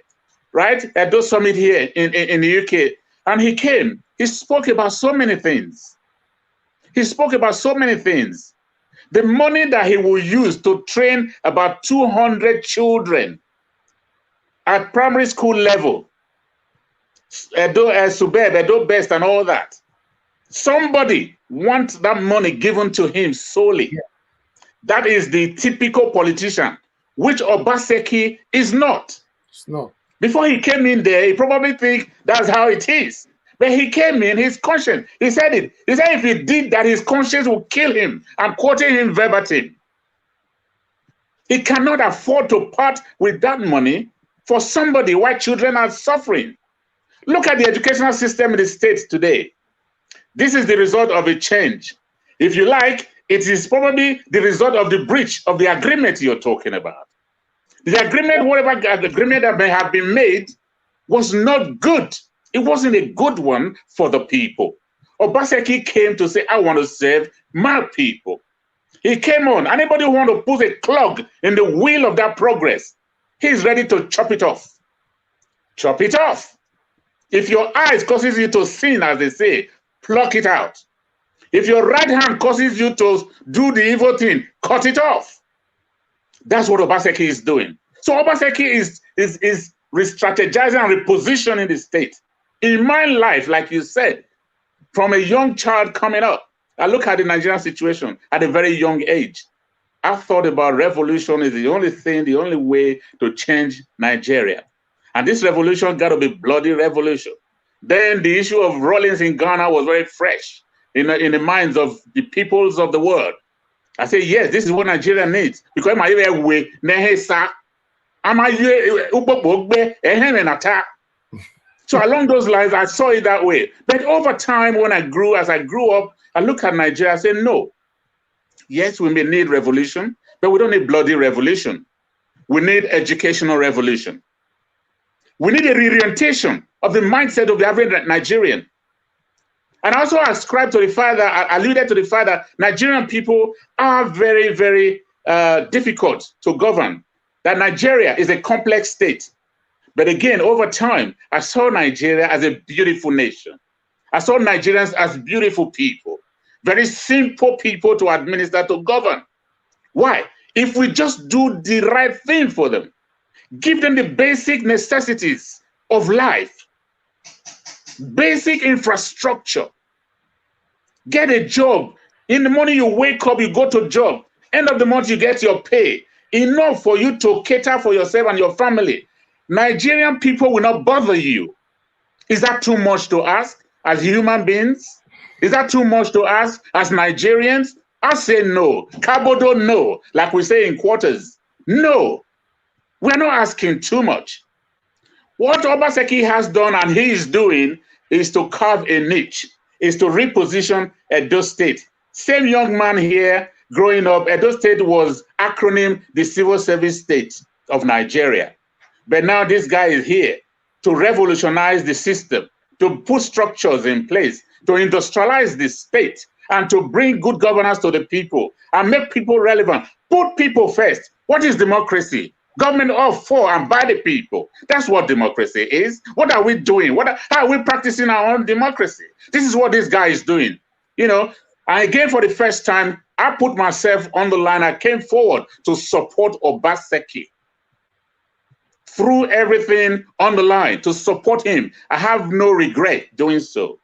right? At those summit here in the UK. And he came. He spoke about so many things. He spoke about so many things. The money that he will use to train about 200 children at primary school level, Subeb, Edo Best, and all that. Somebody wants that money given to him solely. Yeah. That is the typical politician, which Obaseki is not. It's not. Before he came in there, he probably think that's how it is. But he came in, his conscience, he said it. He said if he did that, his conscience would kill him. I'm quoting him verbatim. He cannot afford to part with that money for somebody while children are suffering. Look at the educational system in the States today. This is the result of a change. If you like, it is probably the result of the breach of the agreement you're talking about. The agreement, whatever agreement that may have been made, was not good. It wasn't a good one for the people. Obaseki came to say, I want to serve my people. He came on. Anybody who wants to put a clog in the wheel of that progress, he's ready to chop it off. Chop it off. If your eyes causes you to sin, as they say, pluck it out. If your right hand causes you to do the evil thing, cut it off. That's what Obaseki is doing. So Obaseki is re-strategizing and repositioning the state. In my life, like you said, from a young child coming up, I look at the Nigerian situation at a very young age. I thought about revolution is the only thing, the only way to change Nigeria. And this revolution got to be bloody revolution. Then the issue of Rawlings in Ghana was very fresh in the minds of the peoples of the world. I say, yes, this is what Nigeria needs. Because so along those lines, I saw it that way. But over time, as I grew up, I look at Nigeria, I say, no. Yes, we may need revolution, but we don't need bloody revolution. We need educational revolution. We need a reorientation of the mindset of the average Nigerian. And I also ascribe to the fact that, I alluded to the fact that Nigerian people are very, very difficult to govern. that Nigeria is a complex state. But again, over time, I saw Nigeria as a beautiful nation. I saw Nigerians as beautiful people, very simple people to administer, to govern. Why? If we just do the right thing for them, give them the basic necessities of life, basic infrastructure, get a job. In the morning you wake up, you go to job. End of the month, you get your pay. Enough for you to cater for yourself and your family. Nigerian people will not bother you. Is that too much to ask as human beings? Is that too much to ask as Nigerians? I say no. Kabodo, no. Like we say in quarters, no. We're not asking too much. What Obaseki has done and he is doing is to carve a niche, is to reposition Edo State. Same young man here growing up, Edo State was acronym the Civil Service State of Nigeria. But now this guy is here to revolutionize the system, to put structures in place, to industrialize the state, and to bring good governance to the people and make people relevant. Put people first. What is democracy? Government of, for, and by the people. That's what democracy is. What are we doing? How are we practicing our own democracy? This is what this guy is doing. You know, and again, for the first time, I put myself on the line. I came forward to support Obaseki. Threw everything on the line to support him. I have no regret doing so.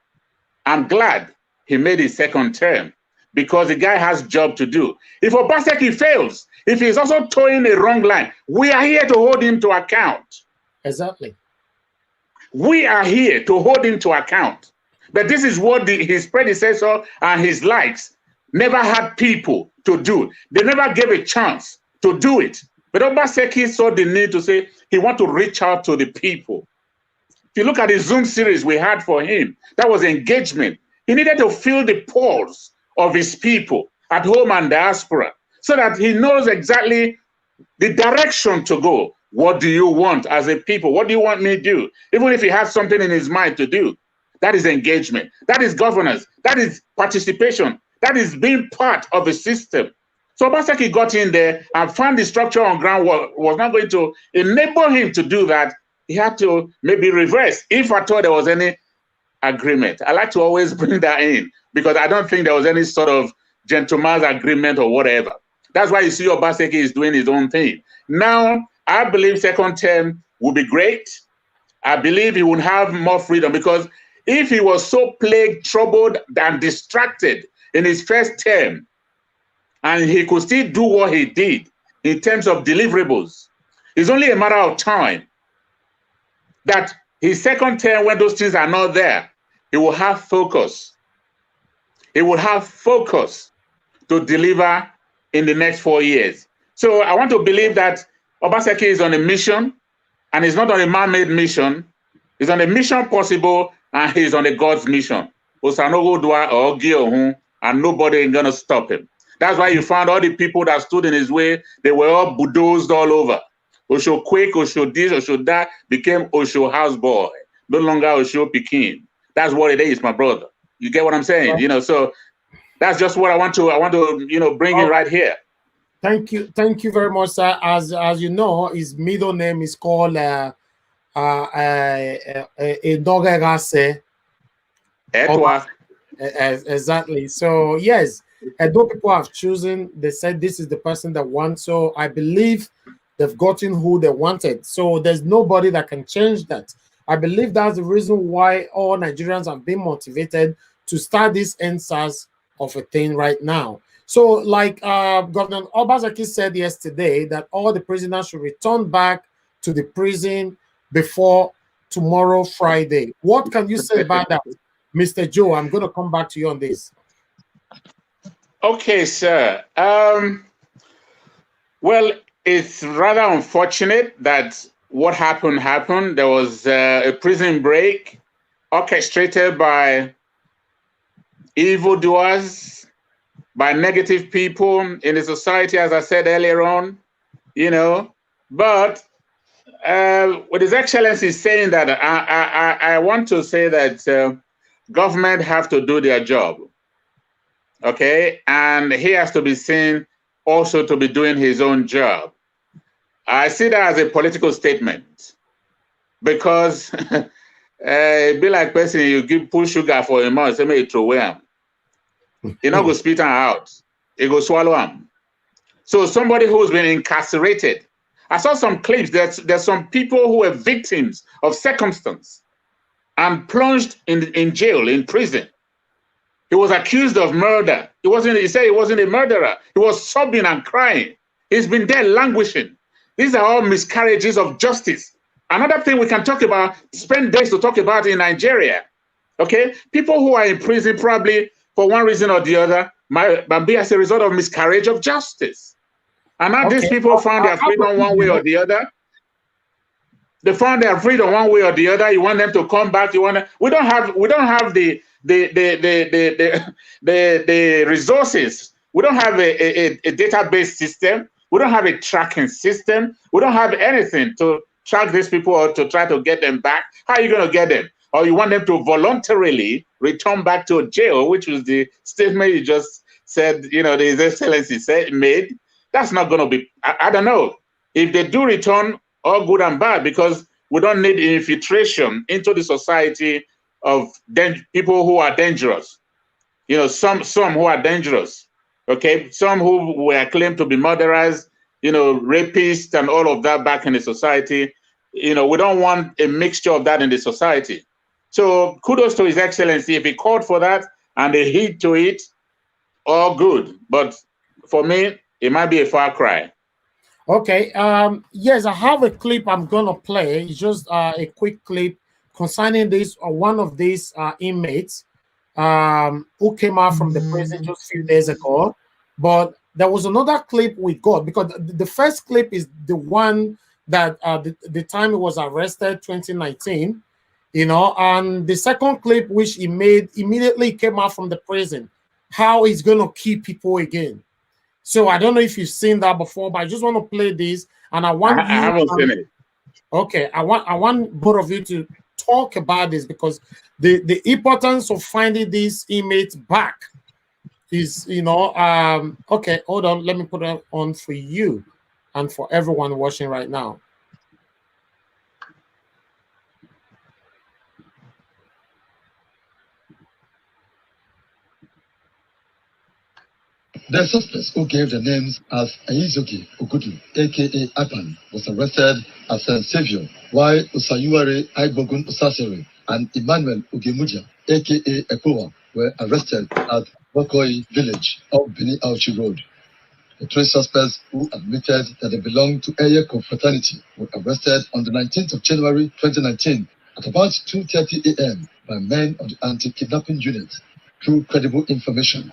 I'm glad he made his second term because the guy has a job to do. If Obaseki fails, if he's also towing a wrong line, we are here to hold him to account. Exactly. We are here to hold him to account. But this is what his predecessor and his likes never had people to do. They never gave a chance to do it. But Obaseki saw the need to say he wants to reach out to the people. If you look at the Zoom series we had for him, that was engagement. He needed to feel the pulse of his people at home and diaspora so that he knows exactly the direction to go. What do you want as a people? What do you want me to do? Even if he has something in his mind to do, that is engagement. That is governance. That is participation. That is being part of a system. So Obaseki got in there and found the structure on ground was not going to enable him to do that. He had to maybe reverse if at all there was any agreement. I like to always bring that in because I don't think there was any sort of gentleman's agreement or whatever. That's why you see Obaseki is doing his own thing. Now, I believe second term will be great. I believe he will have more freedom because if he was so plagued, troubled, and distracted in his first term, and he could still do what he did in terms of deliverables, it's only a matter of time that his second term, when those things are not there, he will have focus. He will have focus to deliver in the next 4 years. So I want to believe that Obaseki is on a mission, and he's not on a man-made mission. He's on a mission possible, and he's on a God's mission. And nobody ain't gonna stop him. That's why you found all the people that stood in his way, they were all bulldozed all over. Osho Quake, Osho this, Osho that, became Osho houseboy, no longer Osho Pekin. That's what it is, my brother. You get what I'm saying? You know, so that's just what I want to, you know, bring in right here. Thank you very much, sir. As you know, his middle name is called Edogegase. Exactly. So yes, Edo people have chosen. They said this is the person that wants. So I believe they've gotten who they wanted. So there's nobody that can change that. I believe that's the reason why all Nigerians have been motivated to start this NSAS of a thing right now. So like Governor Obaseki said yesterday that all the prisoners should return back to the prison before tomorrow, Friday. What can you say about that? Mr. Joe, I'm going to come back to you on this. Okay, sir. Well, it's rather unfortunate that what happened. There was a prison break orchestrated by evildoers, by negative people in the society, as I said earlier on, you know. But with His Excellency saying that, I want to say that government have to do their job, okay? And he has to be seen also to be doing his own job. I see that as a political statement, because it be like person you pull sugar for a mouth, say me throw away him. He not go spit him out. He go swallow him. So somebody who's been incarcerated. I saw some clips. There's some people who were victims of circumstance and plunged in jail, in prison. He was accused of murder. He said he wasn't a murderer. He was sobbing and crying. He's been there languishing. These are all miscarriages of justice. Another thing we can talk about, spend days to talk about in Nigeria. Okay? People who are in prison probably for one reason or the other might be as a result of miscarriage of justice. And now these people found their freedom one way or the other. They found their freedom one way or the other. You want them to come back. We don't have the resources. We don't have a database system. We don't have a tracking system. We don't have anything to track these people or to try to get them back. How are you going to get them? Or you want them to voluntarily return back to jail, which was the statement you just said, His Excellency made. That's not going to be, I don't know. If they do return, all good and bad, because we don't need infiltration into the society of people who are dangerous. Some who are dangerous, okay? Some who were claimed to be murderers, rapists and all of that back in the society. We don't want a mixture of that in the society. So kudos to His Excellency. If he called for that and they heed to it, all good. But for me, it might be a far cry. Okay. Yes, I have a clip I'm gonna play. It's just a quick clip concerning this one of these inmates who came out from the prison just a few days ago. But there was another clip we got, because the first clip is the one that the time he was arrested, 2019. And the second clip which he made immediately came out from the prison, how he's gonna keep people again. So I don't know if you've seen that before, but I just want to play this, and I haven't seen it. Okay, I want both of you to talk about this, because the importance of finding these inmates back is, okay, hold on, let me put it on for you and for everyone watching right now. The suspect, who gave the names as Ehigiamusoe, aka Apan, was arrested as St. Savior, while Usayuare Aibogun Usasere and Emmanuel Ugemuja, aka Ekowa, were arrested at Bokoi village off Bini Auchi Road. The three suspects, who admitted that they belonged to Eye confraternity, were arrested on the 19th of January 2019 at about 2:30 a.m. by men of the anti-kidnapping unit through credible information.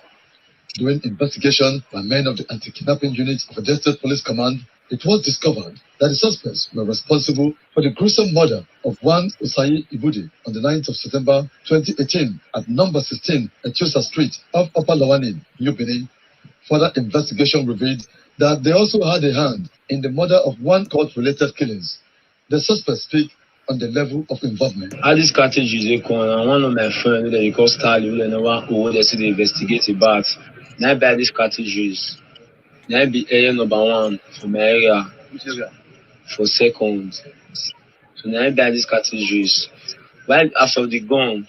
During investigation by men of the anti-kidnapping unit of the State Police Command, it was discovered that the suspects were responsible for the gruesome murder of one Usayi Ibude on the 9th of September 2018 at number 16 Etiosa Street off Upper Lawani, New Benin. Further investigation revealed that they also had a hand in the murder of one court-related killings. The suspects speak on the level of involvement. All these cartridges, one of my friends, they call Starly, they know who they investigate about. Now buy these cartridges. Now be area number 1 for my area. For second. So now buy these cartridges. While after the gun,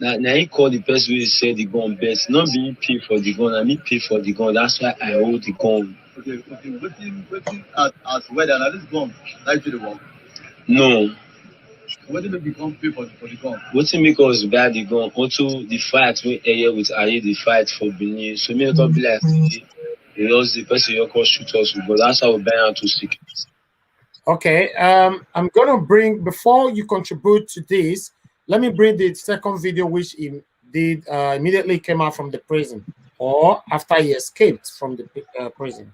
now he call the person who said the gun best. Not being paid for the gun, I mean pay for the gun. That's why I hold the gun. Okay. Waiting as whether now this gun like to the work. No. What did make the gun pay for the gun? What make us buy the gun? Also the fight we area with Aye, the fight for Benin. So me not be like they lost the person you call shoot us, but that's how we buy out to seek. Okay, I'm gonna bring, before you contribute to this, let me bring the second video which he did immediately came out from the prison, or after he escaped from the prison.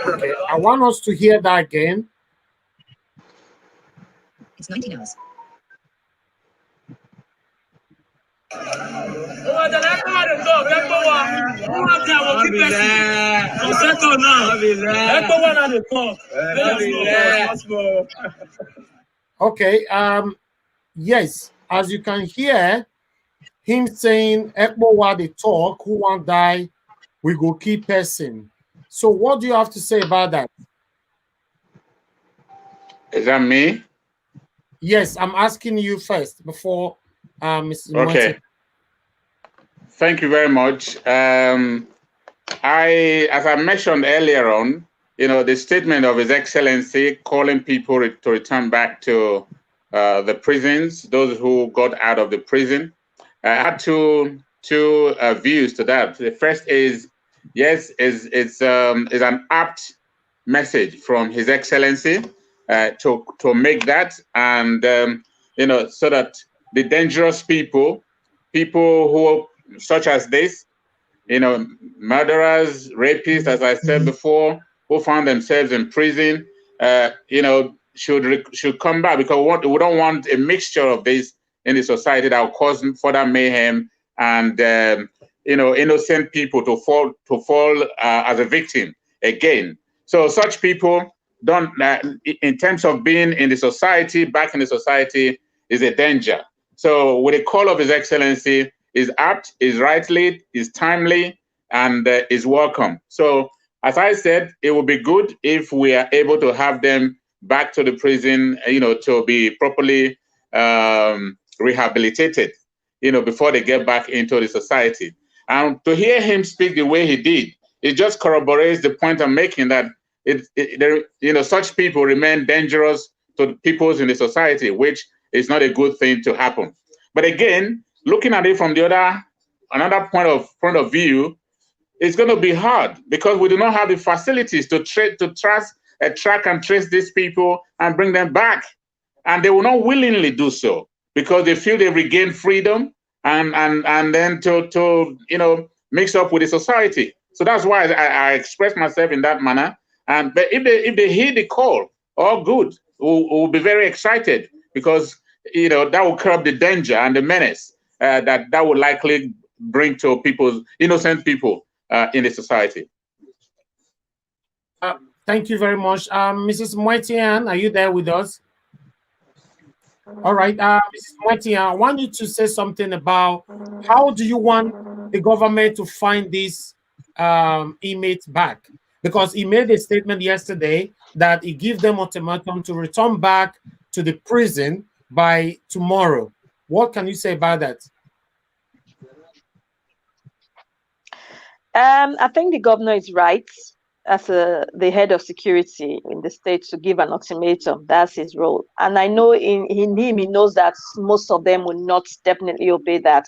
Okay, I I want us to hear that again. It's 19 hours. Okay, yes, as you can hear him saying, Ekbo while they talk, who won't die, we go keep person. So what do you have to say about that? Is that me? Yes, I'm asking you first before Mrs. Okay. Thank you very much. As I mentioned earlier on, the statement of His Excellency calling people to return back to the prisons, those who got out of the prison, I had two views to that. The first is, yes, is an apt message from His Excellency to make that, and so that the dangerous people who such as this, murderers, rapists, as I said before, who found themselves in prison, should come back, because we don't want a mixture of this in the society that will cause further mayhem and innocent people to fall as a victim again. So such people don't, in terms of being in the society, back in the society, is a danger. So with the call of His Excellency, is apt, is rightly, is timely, and is welcome. So as I said, it would be good if we are able to have them back to the prison, to be properly rehabilitated, before they get back into the society. And to hear him speak the way he did, it just corroborates the point I'm making, that such people remain dangerous to people in the society, which is not a good thing to happen. But again, looking at it from another point of view, it's going to be hard because we do not have the facilities to track and trace these people and bring them back, and they will not willingly do so because they feel they regain freedom and then to mix up with the society. So that's why I express myself in that manner. But if they hear the call, all good, we'll be very excited, because that will curb the danger and the menace that would likely bring to innocent people in the society. Thank you very much. Mrs. Imuetinyan, are you there with us? All right, Mrs. Imuetinyan, I want you to say something about how do you want the government to find these inmates back? Because he made a statement yesterday that he gives them ultimatum to return back to the prison by tomorrow. What can you say about that? I think the governor is right as the head of security in the state to give an ultimatum. That's his role. And I know in him, he knows that most of them will not definitely obey that.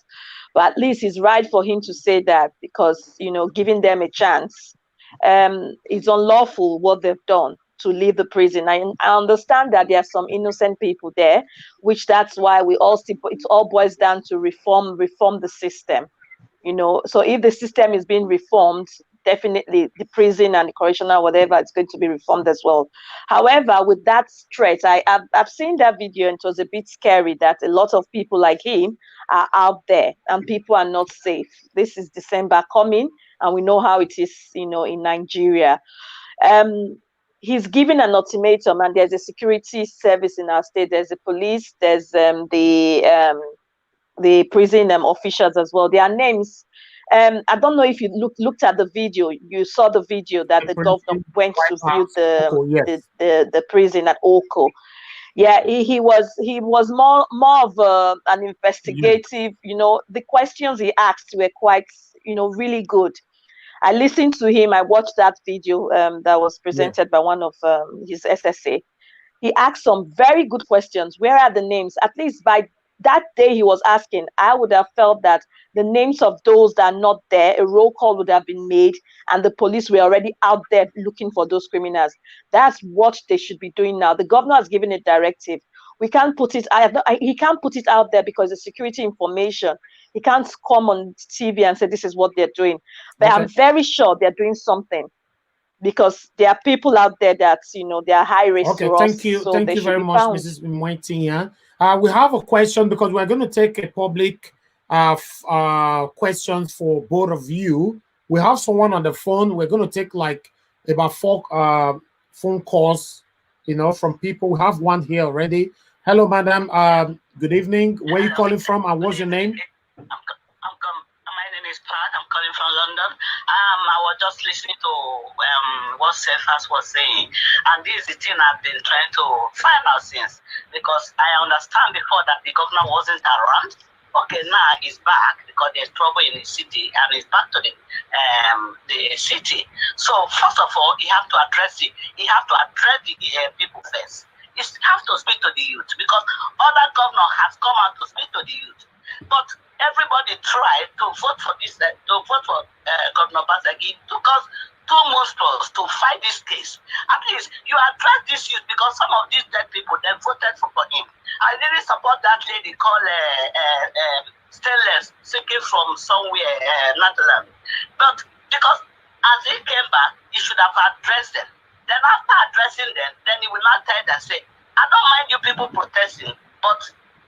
But at least it's right for him to say that, because, giving them a chance, it's unlawful what they've done to leave the prison. I understand that there are some innocent people there, which that's why it all boils down to reform the system. So if the system is being reformed, definitely the prison and the correctional, whatever, it's going to be reformed as well. However, with that threat, I've seen that video, and it was a bit scary that a lot of people like him are out there and people are not safe. This is December coming, and we know how it is, in Nigeria. He's given an ultimatum, and there's a security service in our state. There's the police, there's the prison officials as well. Their names. I don't know if you looked at the video. You saw the video that the governor went to view the prison at Oko. Yeah, he was more of an investigative. The questions he asked were quite really good. I listened to him. I watched that video that was presented by one of his SSA. He asked some very good questions. Where are the names? At least by that day he was asking, I would have felt that the names of those that are not there, a roll call would have been made, and the police were already out there looking for those criminals. That's what they should be doing now. The governor has given a directive. We can't put it. He can't put it out there because the security information. He can't come on TV and say this is what they're doing. But I'm very sure they're doing something. because there are people out there that, they are high risk Okay, to us. thank you. So Thank they you should very be much, found. Mrs. Imuetinyan. We have a question because we're going to take a public questions for both of you. We have someone on the phone. We're going to take like about 4 phone calls, from people. We have one here already. Hello, madam. Good evening. Where are you calling from and what's your name? My name is Pat. I'm calling from London. I was just listening to what Cephas was saying, and this is the thing I've been trying to find out since, because I understand before that the governor wasn't around. Okay, now he's back because there's trouble in the city, and he's back to the city. So first of all, he have to address it. He have to address the people first. He have to speak to the youth, because other governor has come out to speak to the youth, but everybody tried to vote for this, Governor Basagi. It took us 2 months plus to fight this case. At least you address this youth, because some of these dead people, they voted for him. I really support that lady called Stainless, seeking from somewhere, Netherlands. But because as he came back, he should have addressed them. Then after addressing them, then he will not tell them, say, I don't mind you people protesting, but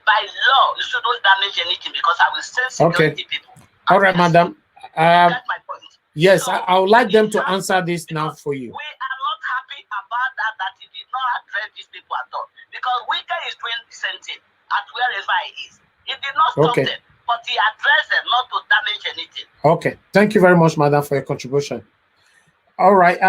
by law, you shouldn't damage anything, because I will send security people. All right, madam. That's my point. Yes, So, I would like them to answer this now for you. We are not happy about that he did not address these people at all, because Wike is doing the same thing at wherever he is. He did not stop them, but he addressed them not to damage anything. Okay, thank you very much, madam, for your contribution. All right,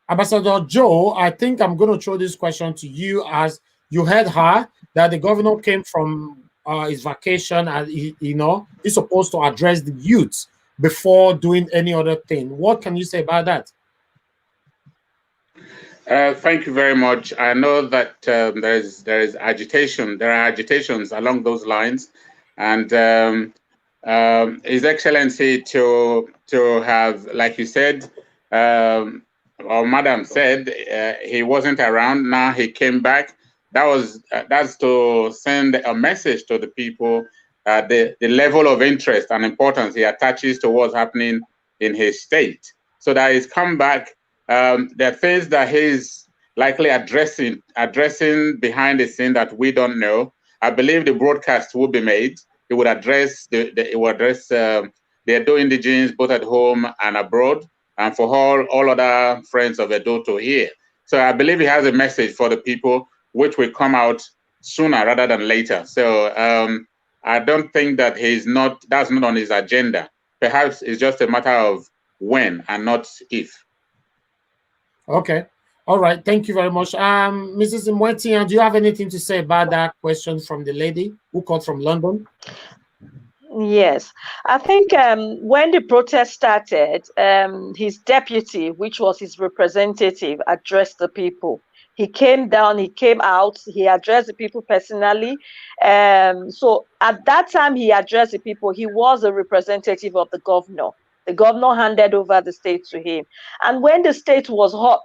Ambassador Joe, I think I'm going to throw this question to you, as you heard her that the governor came from his vacation, and he's supposed to address the youth before doing any other thing. What can you say about that? Thank you very much. I know that there is agitation. There are agitations along those lines, and His Excellency to have, like you said, or Madam said, he wasn't around. Now he came back. That's to send a message to the people, the level of interest and importance he attaches to what's happening in his state. So that he's come back. There are things that he's likely addressing behind the scene that we don't know. I believe the broadcast will be made. It would address the Edo indigenes both at home and abroad, and for all other friends of Edo to hear. So I believe he has a message for the people, which will come out sooner rather than later. So I don't think that that's not on his agenda. Perhaps it's just a matter of when and not if. Okay. All right. Thank you very much. Mrs. Imuetinyan, do you have anything to say about that question from the lady who called from London? Yes, I think when the protest started, his deputy, which was his representative, addressed the people. He came down, he came out, he addressed the people personally. So at that time he addressed the people, he was a representative of the governor. The governor handed over the state to him. And when the state was hot,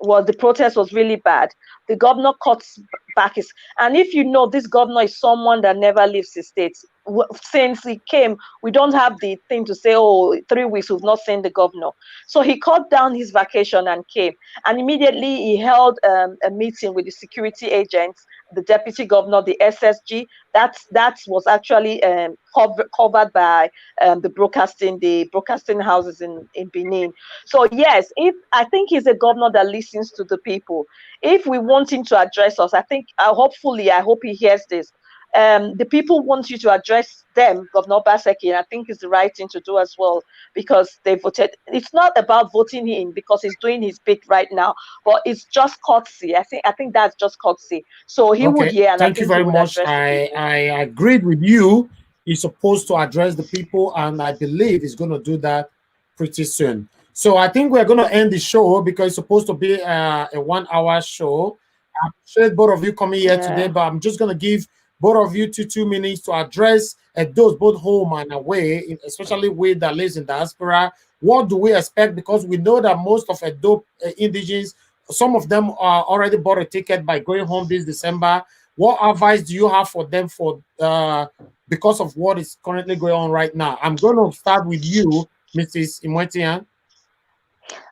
the protest was really bad, the governor cut back his, and if you know, this governor is someone that never leaves his state. Since he came, we don't have the thing to say, oh, 3 weeks we've not seen the governor. So he cut down his vacation and came, and immediately he held a meeting with the security agents, the deputy governor, the SSG. That was actually covered by the broadcasting houses in Benin. So yes, I think he's a governor that listens to the people. If we want him to address us, I think I hope he hears this. The people want you to address them, Governor Baseki, and I think it's the right thing to do as well, because they voted. It's not about voting him because he's doing his bit right now, but it's just courtesy. I think that's just courtesy. So he would hear, and thank you very much. I agreed with you. He's supposed to address the people, and I believe he's going to do that pretty soon. So I think we're going to end the show because it's supposed to be a 1-hour show. I appreciate both of you coming here today, but I'm just going to give both of you 2 minutes to address those both home and away, especially with that lives in diaspora. What do we expect? Because we know that most of Edo indigenes, some of them are already bought a ticket by going home this December. What advice do you have for them because of what is currently going on right now? I'm going to start with you, Mrs. Imuetinyan.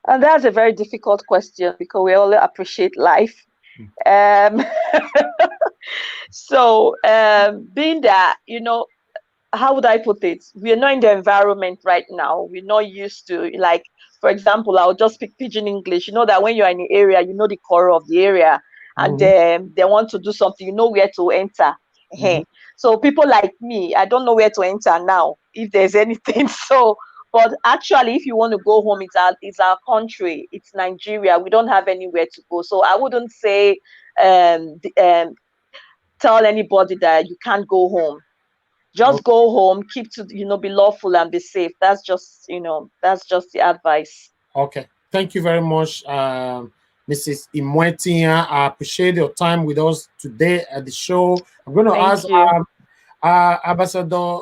And that's a very difficult question because we all appreciate life. So being that, how would I put it? We're not in the environment right now. We're not used to, like, for example, I'll just speak pidgin English. You know that when you're in the area, you know the core of the area, and they want to do something, you know where to enter. So people like me, I don't know where to enter now, if there's anything. So, but actually, if you want to go home, it's our country, it's Nigeria. We don't have anywhere to go. So I wouldn't say tell anybody that you can't go home. Just go home, keep to, be lawful and be safe. That's just, that's just the advice. Okay. Thank you very much, Mrs. Imuetinyan. I appreciate your time with us today at the show. I'm going to ask Ambassador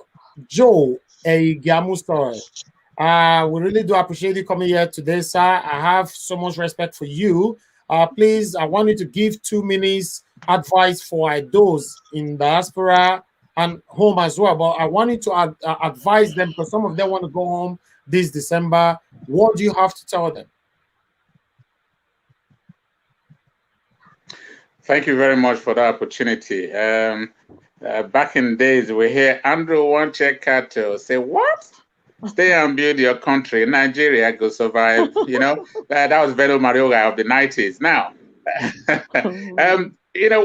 Joe Ehigiamusoe. We really do appreciate you coming here today, sir. I have so much respect for you. Please, I want you to give 2 minutes advice for those in diaspora and home as well. But I want you to advise them, because some of them want to go home this December. What do you have to tell them? Thank you very much for the opportunity. Back in days, we hear Andrew won't check cattle. Say, what? Stay and build your country. Nigeria go survive. That was Velo Marioga of the 90s. Now,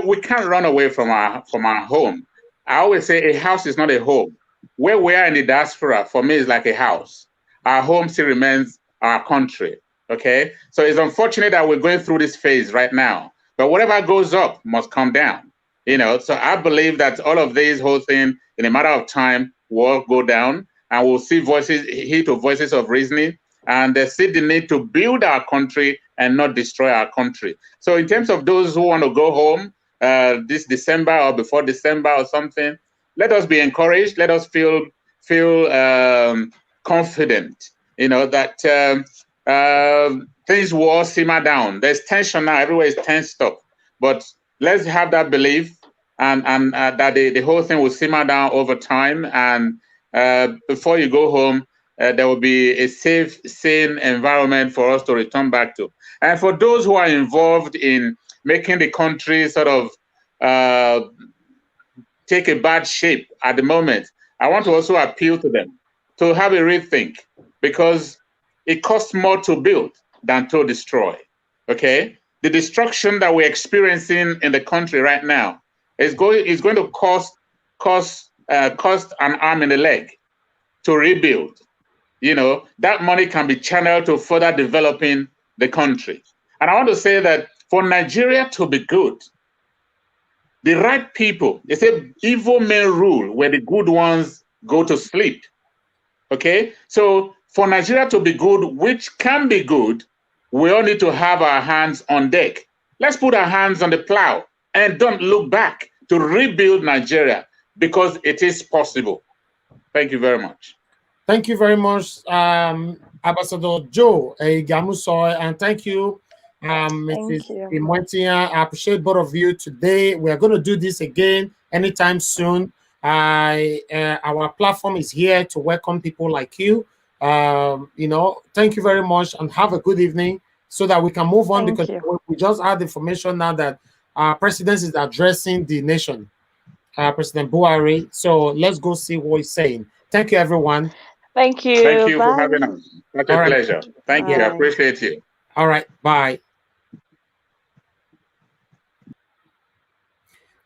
we can't run away from our home. I always say a house is not a home. Where we are in the diaspora, for me, is like a house. Our home still remains our country. Okay? So it's unfortunate that we're going through this phase right now. But whatever goes up must come down. So I believe that all of this whole thing, in a matter of time, will go down, and we'll see hear to voices of reasoning, and see the need to build our country and not destroy our country. So in terms of those who want to go home this December or before December or something, let us be encouraged. Let us feel confident, that things will all simmer down. There's tension now. Everywhere is tensed up. But let's have that belief and that the whole thing will simmer down over time. And before you go home, there will be a safe, sane environment for us to return back to. And for those who are involved in making the country sort of take a bad shape at the moment, I want to also appeal to them to have a rethink, because it costs more to build than to destroy. Okay? The destruction that we're experiencing in the country right now is going to cost an arm and a leg to rebuild. That money can be channeled to further developing the country. And I want to say that for Nigeria to be good, the right people, they say evil men rule where the good ones go to sleep. Okay? So for Nigeria to be good, which can be good, we all need to have our hands on deck. Let's put our hands on the plow and don't look back to rebuild Nigeria, because it is possible. Thank you very much. Thank you very much, Ambassador Joe Ehigiamusoe, and thank you, Mrs. Imuetinyan. I appreciate both of you today. We are going to do this again anytime soon. Our platform is here to welcome people like you. Thank you very much, and have a good evening, so that we can move on, because we just had information now that our president is addressing the nation, President Buhari. So let's go see what he's saying. Thank you, everyone. Thank you. Thank you for having us. Such a pleasure. Thank you. I appreciate you. All right. Bye.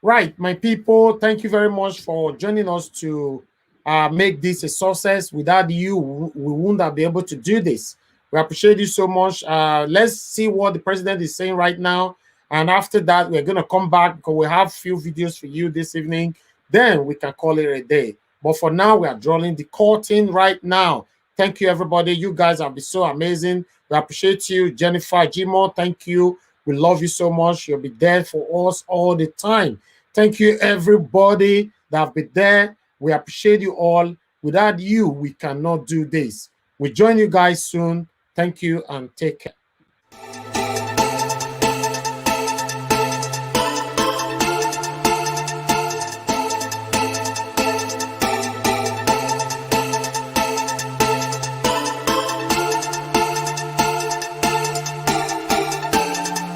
Right, my people, thank you very much for joining us to make this a success. Without you, we wouldn't have been able to do this. We appreciate you so much. Let's see what the president is saying right now. And after that, we're going to come back, because we have a few videos for you this evening. Then we can call it a day. But for now, we are drawing the curtain right now. Thank you, everybody. You guys have been so amazing. We appreciate you. Jennifer Jimo, thank you. We love you so much. You'll be there for us all the time. Thank you, everybody that have been there. We appreciate you all. Without you, we cannot do this. We join you guys soon. Thank you and take care.